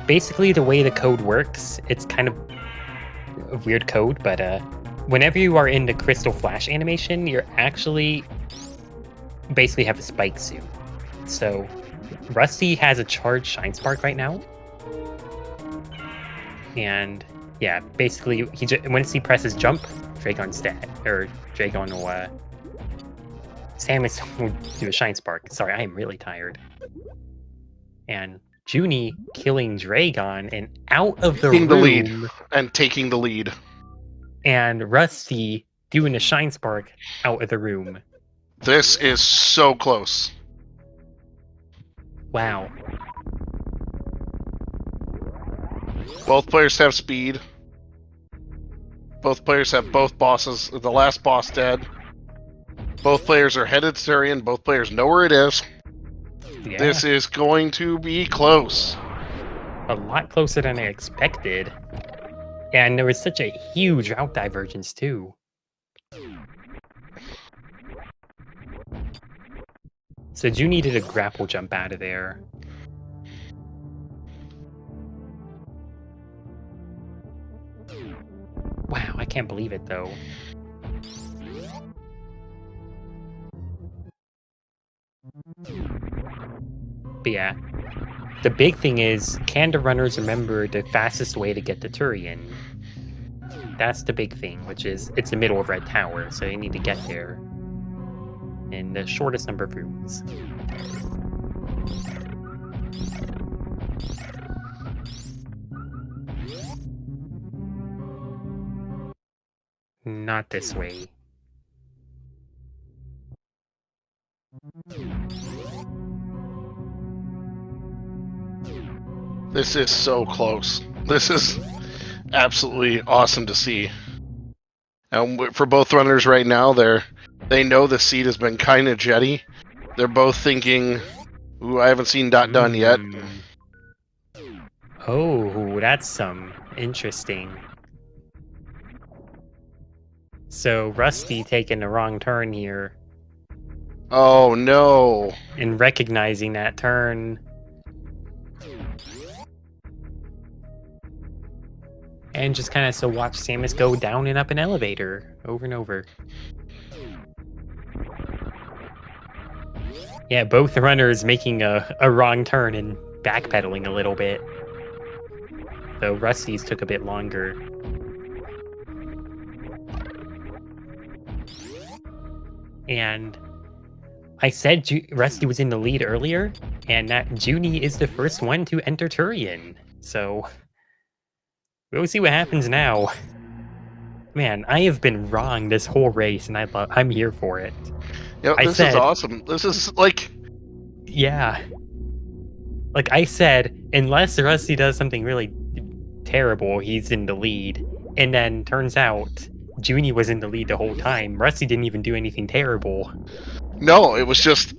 basically the way the code works, it's kind of a weird code, but whenever you are in the crystal flash animation, you're actually basically have a spike suit. So Rusty has a charged shine spark right now, and yeah, basically once he presses jump, Dragon's dead, or Dragon will Samus will do a shine spark. Sorry, I am really tired. And Junie killing Dragon and out of the Taking the lead room, and taking the lead. and Rusty doing a shine spark out of the room. This is so close. Wow. Both players have speed. Both players have both bosses. The last boss dead. Both players are headed to Turian. Both players know where it is. Yeah. This is going to be close. A lot closer than I expected. And there was such a huge route divergence, too. So Junie did a grapple jump out of there. Wow, I can't believe it, though. But yeah, the big thing is, can the runners remember the fastest way to get to Turian? That's the big thing, which is it's the middle of Red Tower, so you need to get there in the shortest number of rooms. Not this way. This is so close. This is absolutely awesome to see. And for both runners right now, they know the seed has been kind of jetty. They're both thinking, "Ooh, I haven't seen done yet." Oh, that's some interesting. So Rusty taking the wrong turn here. Oh no! And recognizing that turn. And just kind of so watch Samus go down and up an elevator over and over. Yeah, both runners making a wrong turn and backpedaling a little bit. Though Rusty's took a bit longer. And I said Rusty was in the lead earlier, and that Junie is the first one to enter Turian. So we'll see what happens now. Man, I have been wrong this whole race, and I'm here for it. Yep, this is awesome. This is like... Yeah. Like I said, unless Rusty does something really terrible, he's in the lead. And then turns out Junie was in the lead the whole time. Rusty didn't even do anything terrible. No, it was just...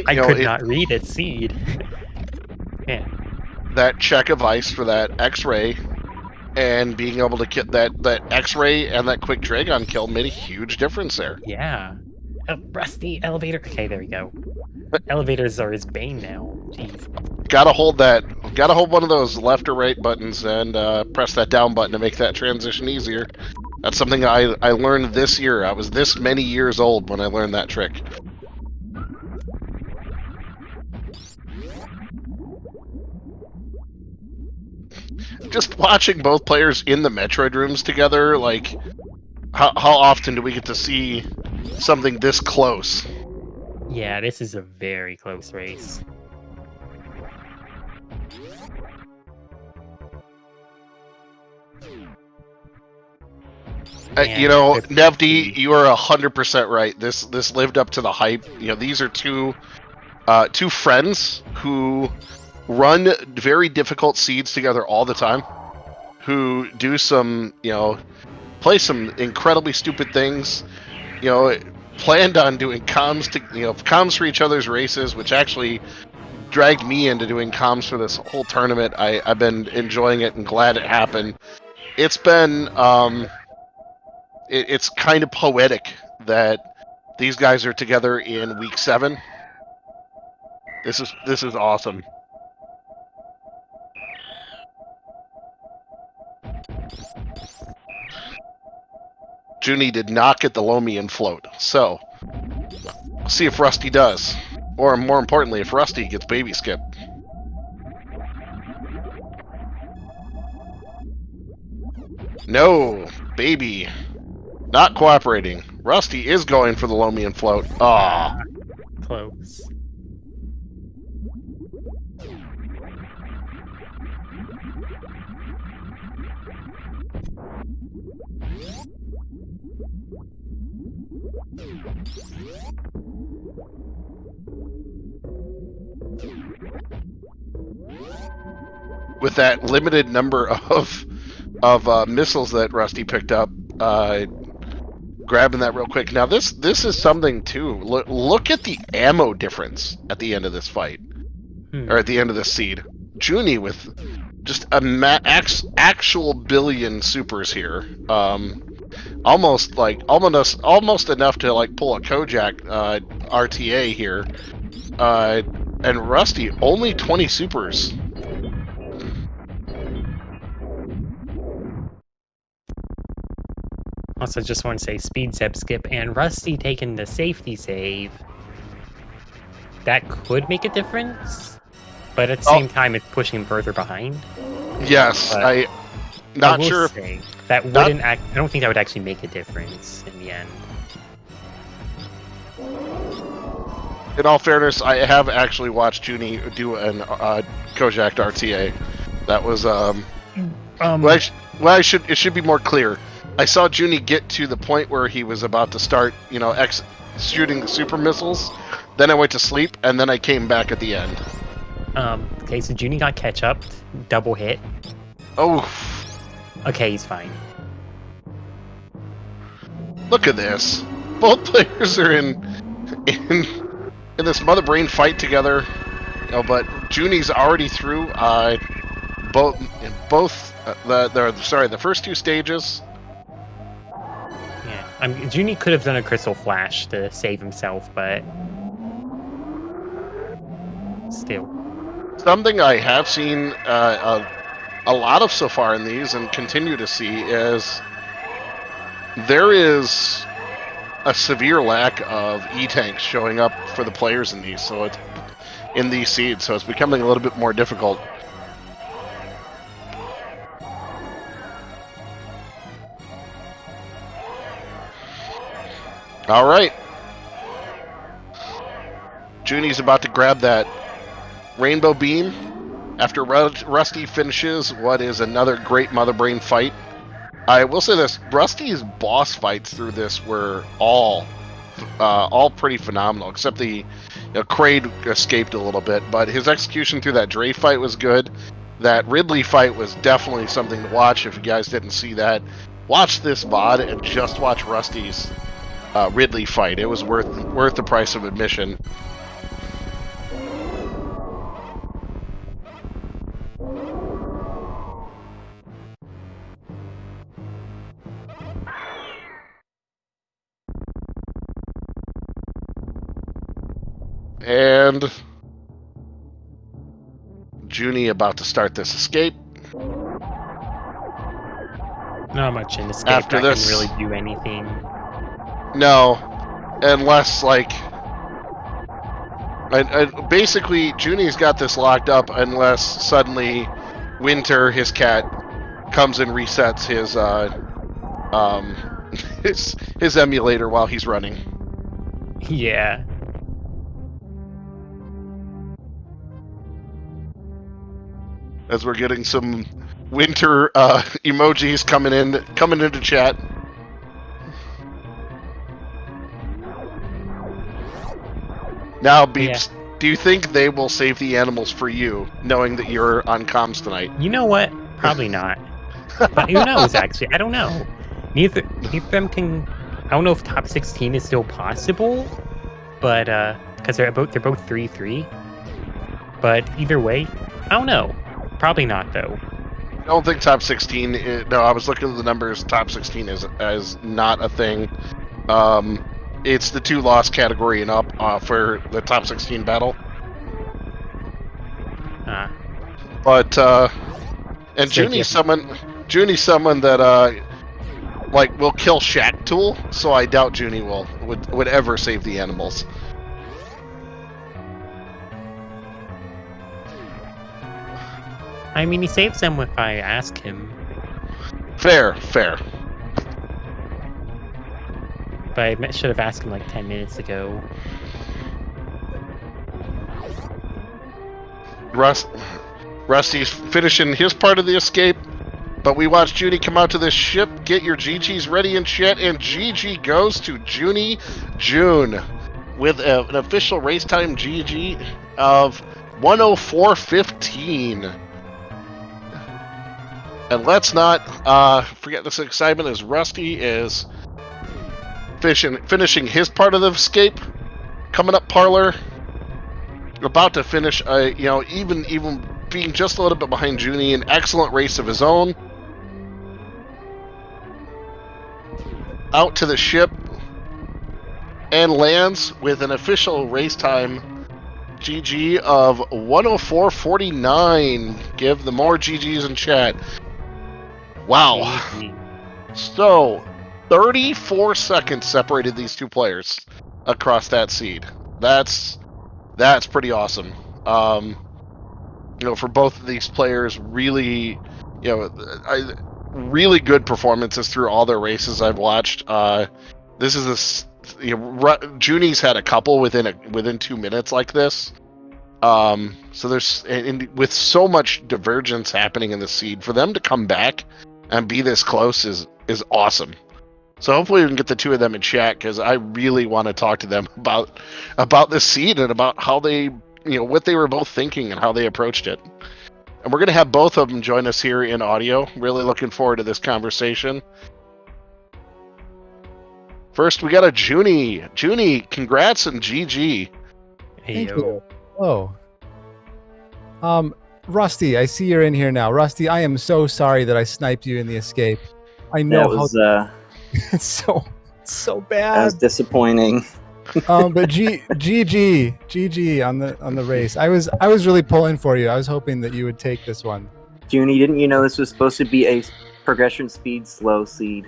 I could not read its seed. Man. That check of ice for that X-ray, and being able to get that X-ray and that quick Dragon kill made a huge difference there. Yeah. Rusty, elevator. Okay, there we go. Elevators are his bane now. Jeez. Gotta hold one of those left or right buttons and press that down button to make that transition easier. That's something I learned this year. I was this many years old when I learned that trick. Just watching both players in the Metroid rooms together, like, how often do we get to see something this close? Yeah, this is a very close race. You know, Nevd, you are 100% right. This lived up to the hype. You know, these are two friends who run very difficult seeds together all the time, who do some, you know, play some incredibly stupid things, you know, planned on doing comms for each other's races, which actually dragged me into doing comms for this whole tournament. I've been enjoying it and glad it happened. It's been, it's kind of poetic that these guys are together in week 7. This is awesome. Junie did not get the Lomian float. So, we'll see if Rusty does. Or more importantly, if Rusty gets baby skip. No, baby. Not cooperating. Rusty is going for the Lomian float. Aw. Close. With that limited number of missiles that Rusty picked up, grabbing that real quick. Now this is something too. Look at the ammo difference at the end of this fight, or at the end of this seed. Junie with just a actual billion supers here. Almost enough to like pull a Kojak RTA here. And Rusty only 20 supers. Also, just want to say speed zeb skip and Rusty taking the safety save. That could make a difference, but at the same time, it's pushing him further behind. Yes, but not sure. That wouldn't I don't think that would actually make a difference in the end. In all fairness, I have actually watched Junie do an Kojak RTA. That was it should be more clear. I saw Junie get to the point where he was about to start, shooting the super missiles. Then I went to sleep, and then I came back at the end. Okay, so Junie got catch up, double hit. Oh. Okay, he's fine. Look at this. Both players are in this mother brain fight together. But Junie's already through the first two stages. Yeah, Junie could have done a crystal flash to save himself, but still. Something I have seen a lot of so far in these, and continue to see, is there is a severe lack of E-tanks showing up for the players in these. So it's in these seeds, so it's becoming a little bit more difficult. All right. Junie's about to grab that rainbow beam after Rusty finishes what is another great Mother Brain fight. I will say this: Rusty's boss fights through this were all pretty phenomenal, except the Kraid escaped a little bit, but his execution through that Dre fight was good. That Ridley fight was definitely something to watch. If you guys didn't see that, watch this VOD and just watch Rusty's Ridley fight. It was worth the price of admission. And Junie about to start this escape. Not much in escape. After this, can really do anything. No, unless basically Junie's got this locked up unless suddenly Winter, his cat, comes and resets his emulator while he's running. Yeah. As we're getting some Winter emojis coming into chat. Now, Beeps, do you think they will save the animals for you, knowing that you're on comms tonight? You know what? Probably not. But who knows, actually? I don't know. Neither of them can... I don't know if top 16 is still possible, but... Because they're both 3-3. But either way, I don't know. Probably not, though. I don't think top 16... No, I was looking at the numbers. Top 16 is not a thing. It's the 2 loss category and up for the top 16 battle. But and Junie's someone that will kill Shack Tool, so I doubt Junie would ever save the animals. I mean, he saves them if I ask him, Fair. but I should have asked him like 10 minutes ago. Rusty's finishing his part of the escape, but we watch Junie come out to this ship. Get your GGs ready in chat, and GG goes to jooniejoone with an official race time GG of 104.15. And let's not forget this excitement as Rusty is finishing his part of the escape. Coming up, Parlor, about to finish. Even being just a little bit behind Junie, an excellent race of his own. Out to the ship and lands with an official race time GG of 104.49. Give the more GGs in chat. Wow. GG. So, 34 seconds separated these two players across that seed. That's pretty awesome. For both of these players, really, really good performances through all their races I've watched. Junie's had a couple within 2 minutes like this. So there's with so much divergence happening in the seed, for them to come back and be this close is awesome. So hopefully we can get the two of them in chat, because I really want to talk to them about this seed and about how they, what they were both thinking and how they approached it. And we're going to have both of them join us here in audio. Really looking forward to this conversation. First, we got a Junie. Junie, congrats and GG. Hey, Thank you. Oh. Rusty, I see you're in here now. Rusty, I am so sorry that I sniped you in the escape. I know that was, it's so that bad. was disappointing. But GG on the race. I was really pulling for you. I was hoping that you would take this one. Junie, didn't you know this was supposed to be a progression speed slow seed?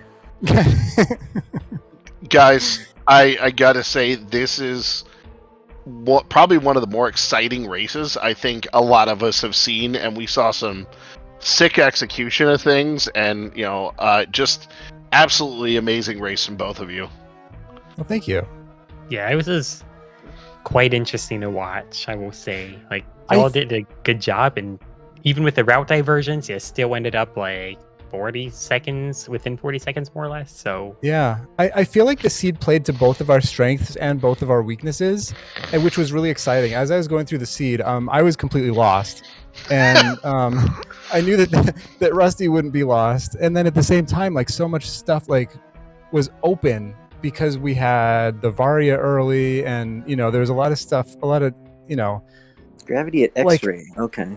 Guys, I gotta say, this is probably one of the more exciting races I think a lot of us have seen, and we saw some sick execution of things, and just absolutely amazing race from both of you. Well, thank you. Yeah, it was quite interesting to watch, I will say. Like, y'all did a good job, and even with the route diversions, you still ended up like 40 seconds, within 40 seconds more or less. So Yeah, I feel like the seed played to both of our strengths and both of our weaknesses, and which was really exciting. As I was going through the seed, I was completely lost, and I knew that Rusty wouldn't be lost. And then at the same time, like, so much stuff like was open because we had the Varia early, and there was a lot of stuff, a lot of Gravity at X-ray. Okay.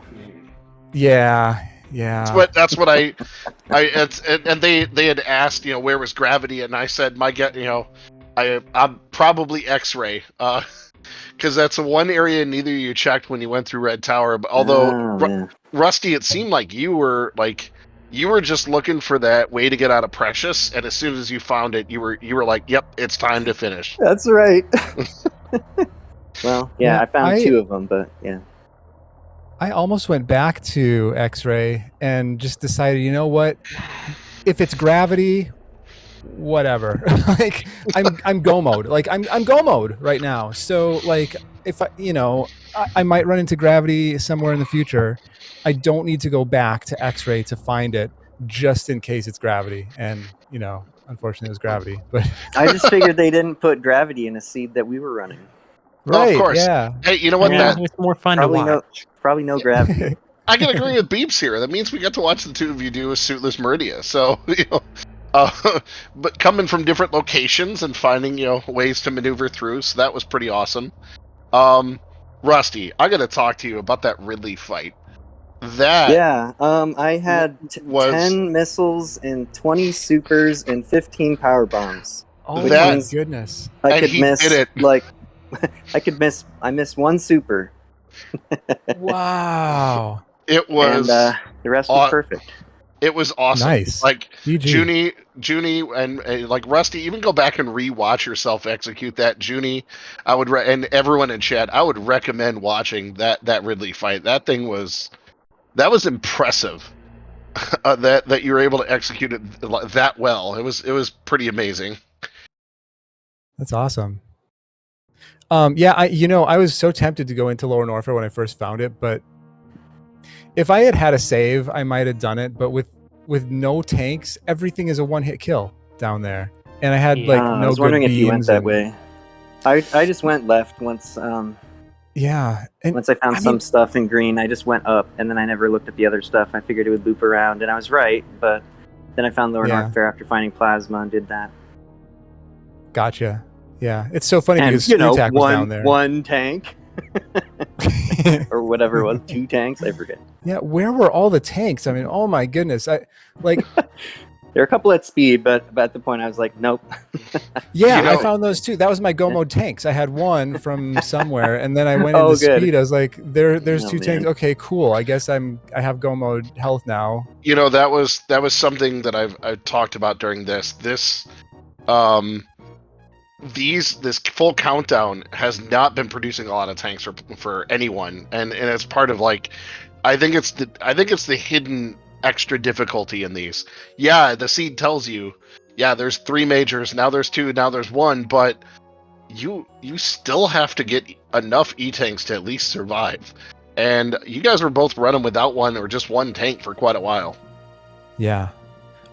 Yeah. That's what I and they had asked, where was gravity, and I said I'm probably X-ray, because that's the one area neither of you checked when you went through Red Tower. But although Rusty, it seemed like you were just looking for that way to get out of Precious, and as soon as you found it, you were like, yep, it's time to finish. That's right. Well, Yeah, I found two of them, but yeah. I almost went back to X-ray and just decided, you know what? If it's gravity, whatever. Like, I'm go mode. Like, I'm go mode right now. So like, if I might run into gravity somewhere in the future, I don't need to go back to X-ray to find it, just in case it's gravity. And unfortunately, it was gravity. But I just figured they didn't put gravity in a seed that we were running. right, of course. yeah. Hey, you know what? yeah, it's more fun to watch. Probably no gravity. I can agree with Beeps here. That means we get to watch the two of you do a suitless Maridia. So, but coming from different locations and finding, ways to maneuver through. So that was pretty awesome. Rusty, I got to talk to you about that Ridley fight. I had 10 missils and 20 supers and 15 power bombs. Oh my goodness! I missed one super. Wow. It was, and the rest was perfect. It was awesome. Nice. Like GG. Junie, and like Rusty. Even go back and rewatch yourself execute that. Junie, and everyone in chat, I would recommend watching that Ridley fight. That was impressive. That you were able to execute it that well. It was pretty amazing. That's awesome. Yeah, I was so tempted to go into Lower Norfair when I first found it, but if I had a save, I might have done it. But with no tanks, everything is a one-hit kill down there, and I had like no. I was wondering if you went that way. I just went left once. Yeah. Once I found some stuff in green, I just went up, and then I never looked at the other stuff. I figured it would loop around, and I was right, but then I found Lower Norfair after finding plasma and did that. Gotcha. Yeah, it's so funny because Screwtack was down there. One tank. Or whatever it was, 2 tanks, I forget. Yeah, where were all the tanks? I mean, oh my goodness. There are a couple at speed, but at the point I was like, nope. Yeah, I found those too. That was my go mode tanks. I had one from somewhere, and then I went into speed. I was like, there's 2 tanks. Okay, cool. I guess I have go mode health now. That was something that I've talked about during this. This full countdown has not been producing a lot of tanks for anyone, and it's part of like, I think it's the hidden extra difficulty in these. Yeah, the seed tells you, there's 3 majors, now there's 2, now there's 1, but you still have to get enough E-tanks to at least survive. And you guys were both running without one or just 1 tank for quite a while. Yeah.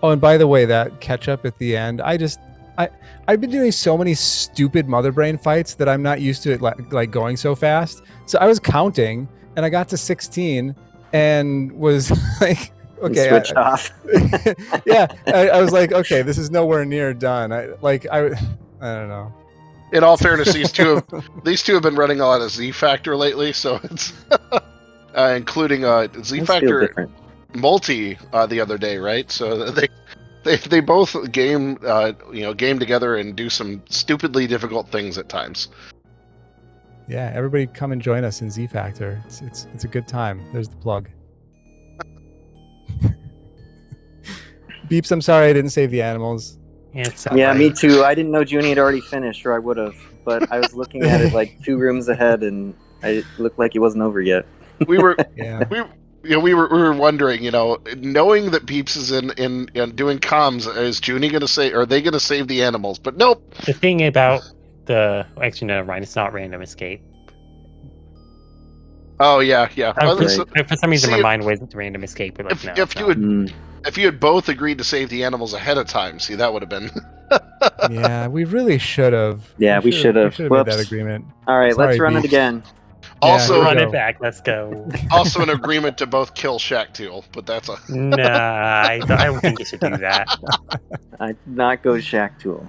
Oh, and by the way, that catch up at the end, I've been doing so many stupid mother brain fights that I'm not used to it like going so fast. So I was counting and I got to 16 and was like, okay, switched off. Yeah, I was like, okay, this is nowhere near done. I don't know. In all fairness, these two have been running a lot of Z Factor lately, so it's including Z Factor multi the other day, right? So they both game together and do some stupidly difficult things at times. Yeah, everybody come and join us in Z Factor. It's a good time. There's the plug. Beeps, I'm sorry I didn't save the animals. Yeah, me too. I didn't know Junie had already finished, or I would have. But I was looking at it like 2 rooms ahead, and it looked like it wasn't over yet. We were wondering, knowing that Beeps is in doing comms, is Junie going to say? Are they going to save the animals? But nope. The thing about actually no, Ryan, it's not random escape. Oh yeah. For some reason, my mind was random escape. But if you had both agreed to save the animals ahead of time, see, that would have been. Yeah, we really should have. Yeah, we should have made that agreement. All right, let's run it again. Also, run it back. Let's go. Also, an agreement to both kill Shaq-Tool, but that's a. Nah, I don't think you should do that. I'd not go Shaq-Tool.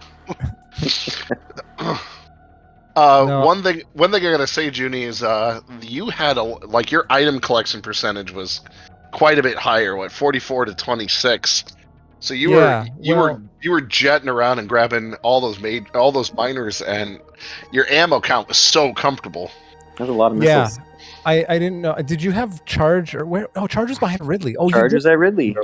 No. One thing I gotta say, Junie, is you had your item collection percentage was quite a bit higher. What, 44 to 26? So you were jetting around and grabbing all those miners, and your ammo count was so comfortable. There's a lot of missiles. Yeah, I didn't know. Did you have charge or where? Oh, charge was behind Ridley. Oh, Charger's at Ridley.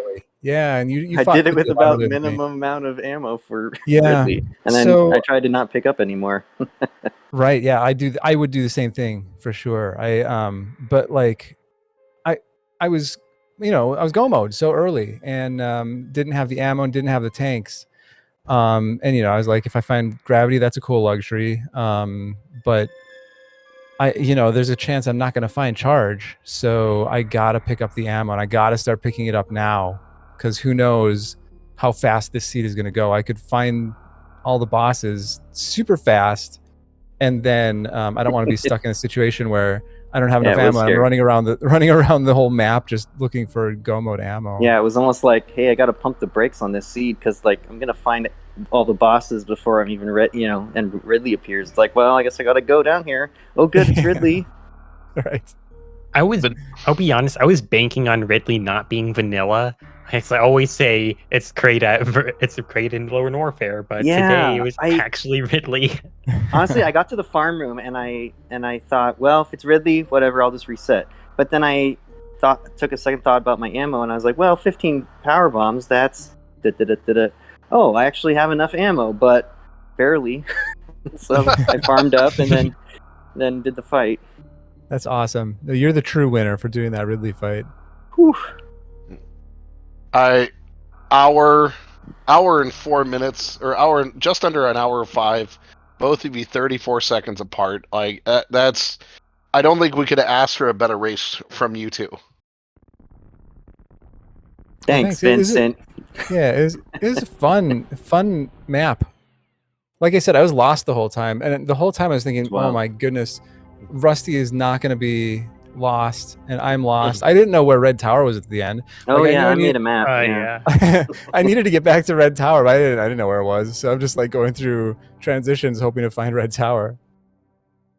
Yeah, and you I did it with about minimum amount of ammo for Ridley, and then I tried to not pick up anymore. Right? Yeah, I would do the same thing for sure. But like, I was, I was go mode so early and didn't have the ammo and didn't have the tanks. And I was like, if I find gravity, that's a cool luxury. But there's a chance I'm not going to find charge. So I got to pick up the ammo and I got to start picking it up now, because who knows how fast this seed is going to go. I could find all the bosses super fast. And then I don't want to be stuck in a situation where I don't have enough ammo. I'm running around the whole map just looking for go mode ammo. Yeah, it was almost like, hey, I got to pump the brakes on this seed because I'm going to find all the bosses before I'm even and Ridley appears. It's like, well, I guess I got to go down here. Oh, good, it's Ridley. Right. I'll be honest, I was banking on Ridley not being vanilla. I always say it's Crate in Lower Norfair, but today it was actually Ridley. Honestly, I got to the farm room and I thought, well, if it's Ridley, whatever, I'll just reset. But then I took a second thought about my ammo, and I was like, well, 15 power bombs. That's da-da-da-da-da. Oh, I actually have enough ammo, but barely. So I farmed up and then did the fight. That's awesome. No, you're the true winner for doing that Ridley fight. Whew. Hour and 4 minutes, or just under an hour 5. Both of you 34 seconds apart. Like that's. I don't think we could have asked for a better race from you two. Thanks, Vincent. It was a fun map. Like I said, I was lost the whole time, and the whole time I was thinking, Wow. "Oh my goodness, Rusty is not going to be lost, and I'm lost." I didn't know where Red Tower was at the end. Oh Like, yeah, I knew made a map. Yeah. I needed to get back to Red Tower, but I didn't know where it was. So I'm just like going through transitions, hoping to find Red Tower.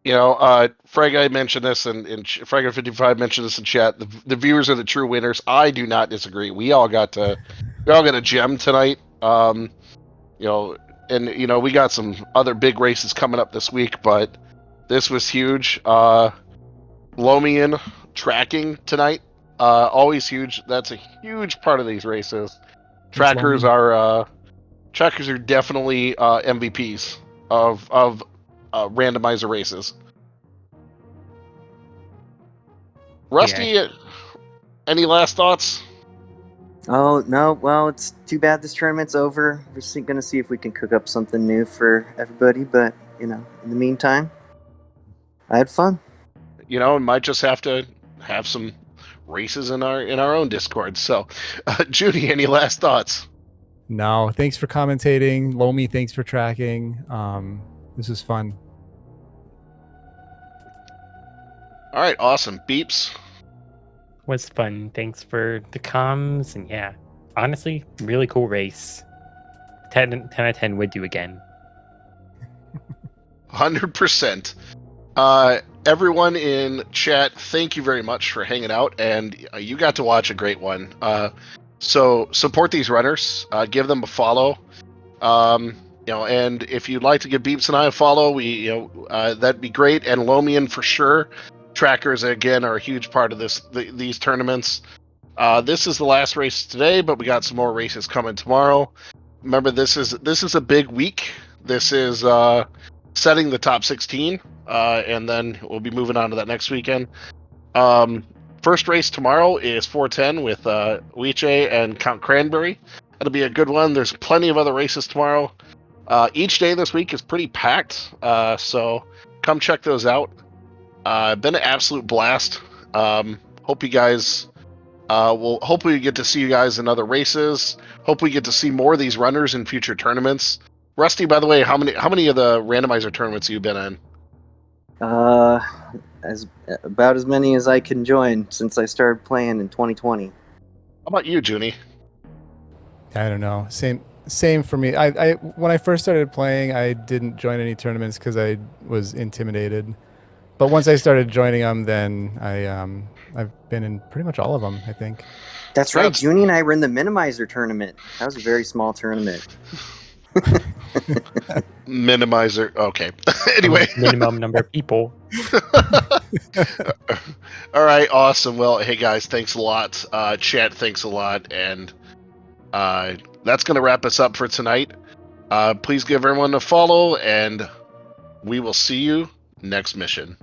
You know, Frag mentioned this, and Frag55 mentioned this in chat. The viewers are the true winners. I do not disagree. We all got a gem tonight. You know, and you know we got some other big races coming up this week, but this was huge. Lomian tracking tonight, always huge. That's a huge part of these races. Trackers are definitely MVPs of randomizer races. Rusty, any last thoughts? Oh no, well, it's too bad this tournament's over. We're gonna see if we can cook up something new for everybody, but you know, in the meantime, I had fun. You know, we might just have to have some races in our own Discord. So, Judy, any last thoughts? No, thanks for commentating. Lomi, thanks for tracking. This was fun. All right, awesome. Beeps. Was fun. Thanks for the comms, and yeah, honestly, really cool race. 10 out of 10 would do again. 100%. Everyone in chat, thank you very much for hanging out, and you got to watch a great one. So support these runners, give them a follow. You know, and if you'd like to give Beeps and I a follow, that'd be great. And Lomian for sure. Trackers again are a huge part of these tournaments. This is the last race today, but we got some more races coming tomorrow. Remember, this is a big week. This is setting the top 16, and then we'll be moving on to that next weekend. First race tomorrow is 410 with Weeche and Count Cranberry. That'll be a good one. There's plenty of other races tomorrow. Each day this week is pretty packed, so come check those out. Been an absolute blast. Hope you guys will hopefully get to see you guys in other races. Hope we get to see more of these runners in future tournaments. Rusty, by the way, how many of the randomizer tournaments have you been in? About as many as I can join since I started playing in 2020. How about you, Junie? I don't know. Same for me. I when I first started playing, I didn't join any tournaments because I was intimidated. But once I started joining them, then I've been in pretty much all of them, I think. That's right. Junie and I were in the Minimizer tournament. That was a very small tournament. Minimizer. Okay. Anyway. Minimum number of people. All right. Awesome. Well, hey guys, thanks a lot. Chat, thanks a lot. And that's going to wrap us up for tonight. Please give everyone a follow, and we will see you next mission.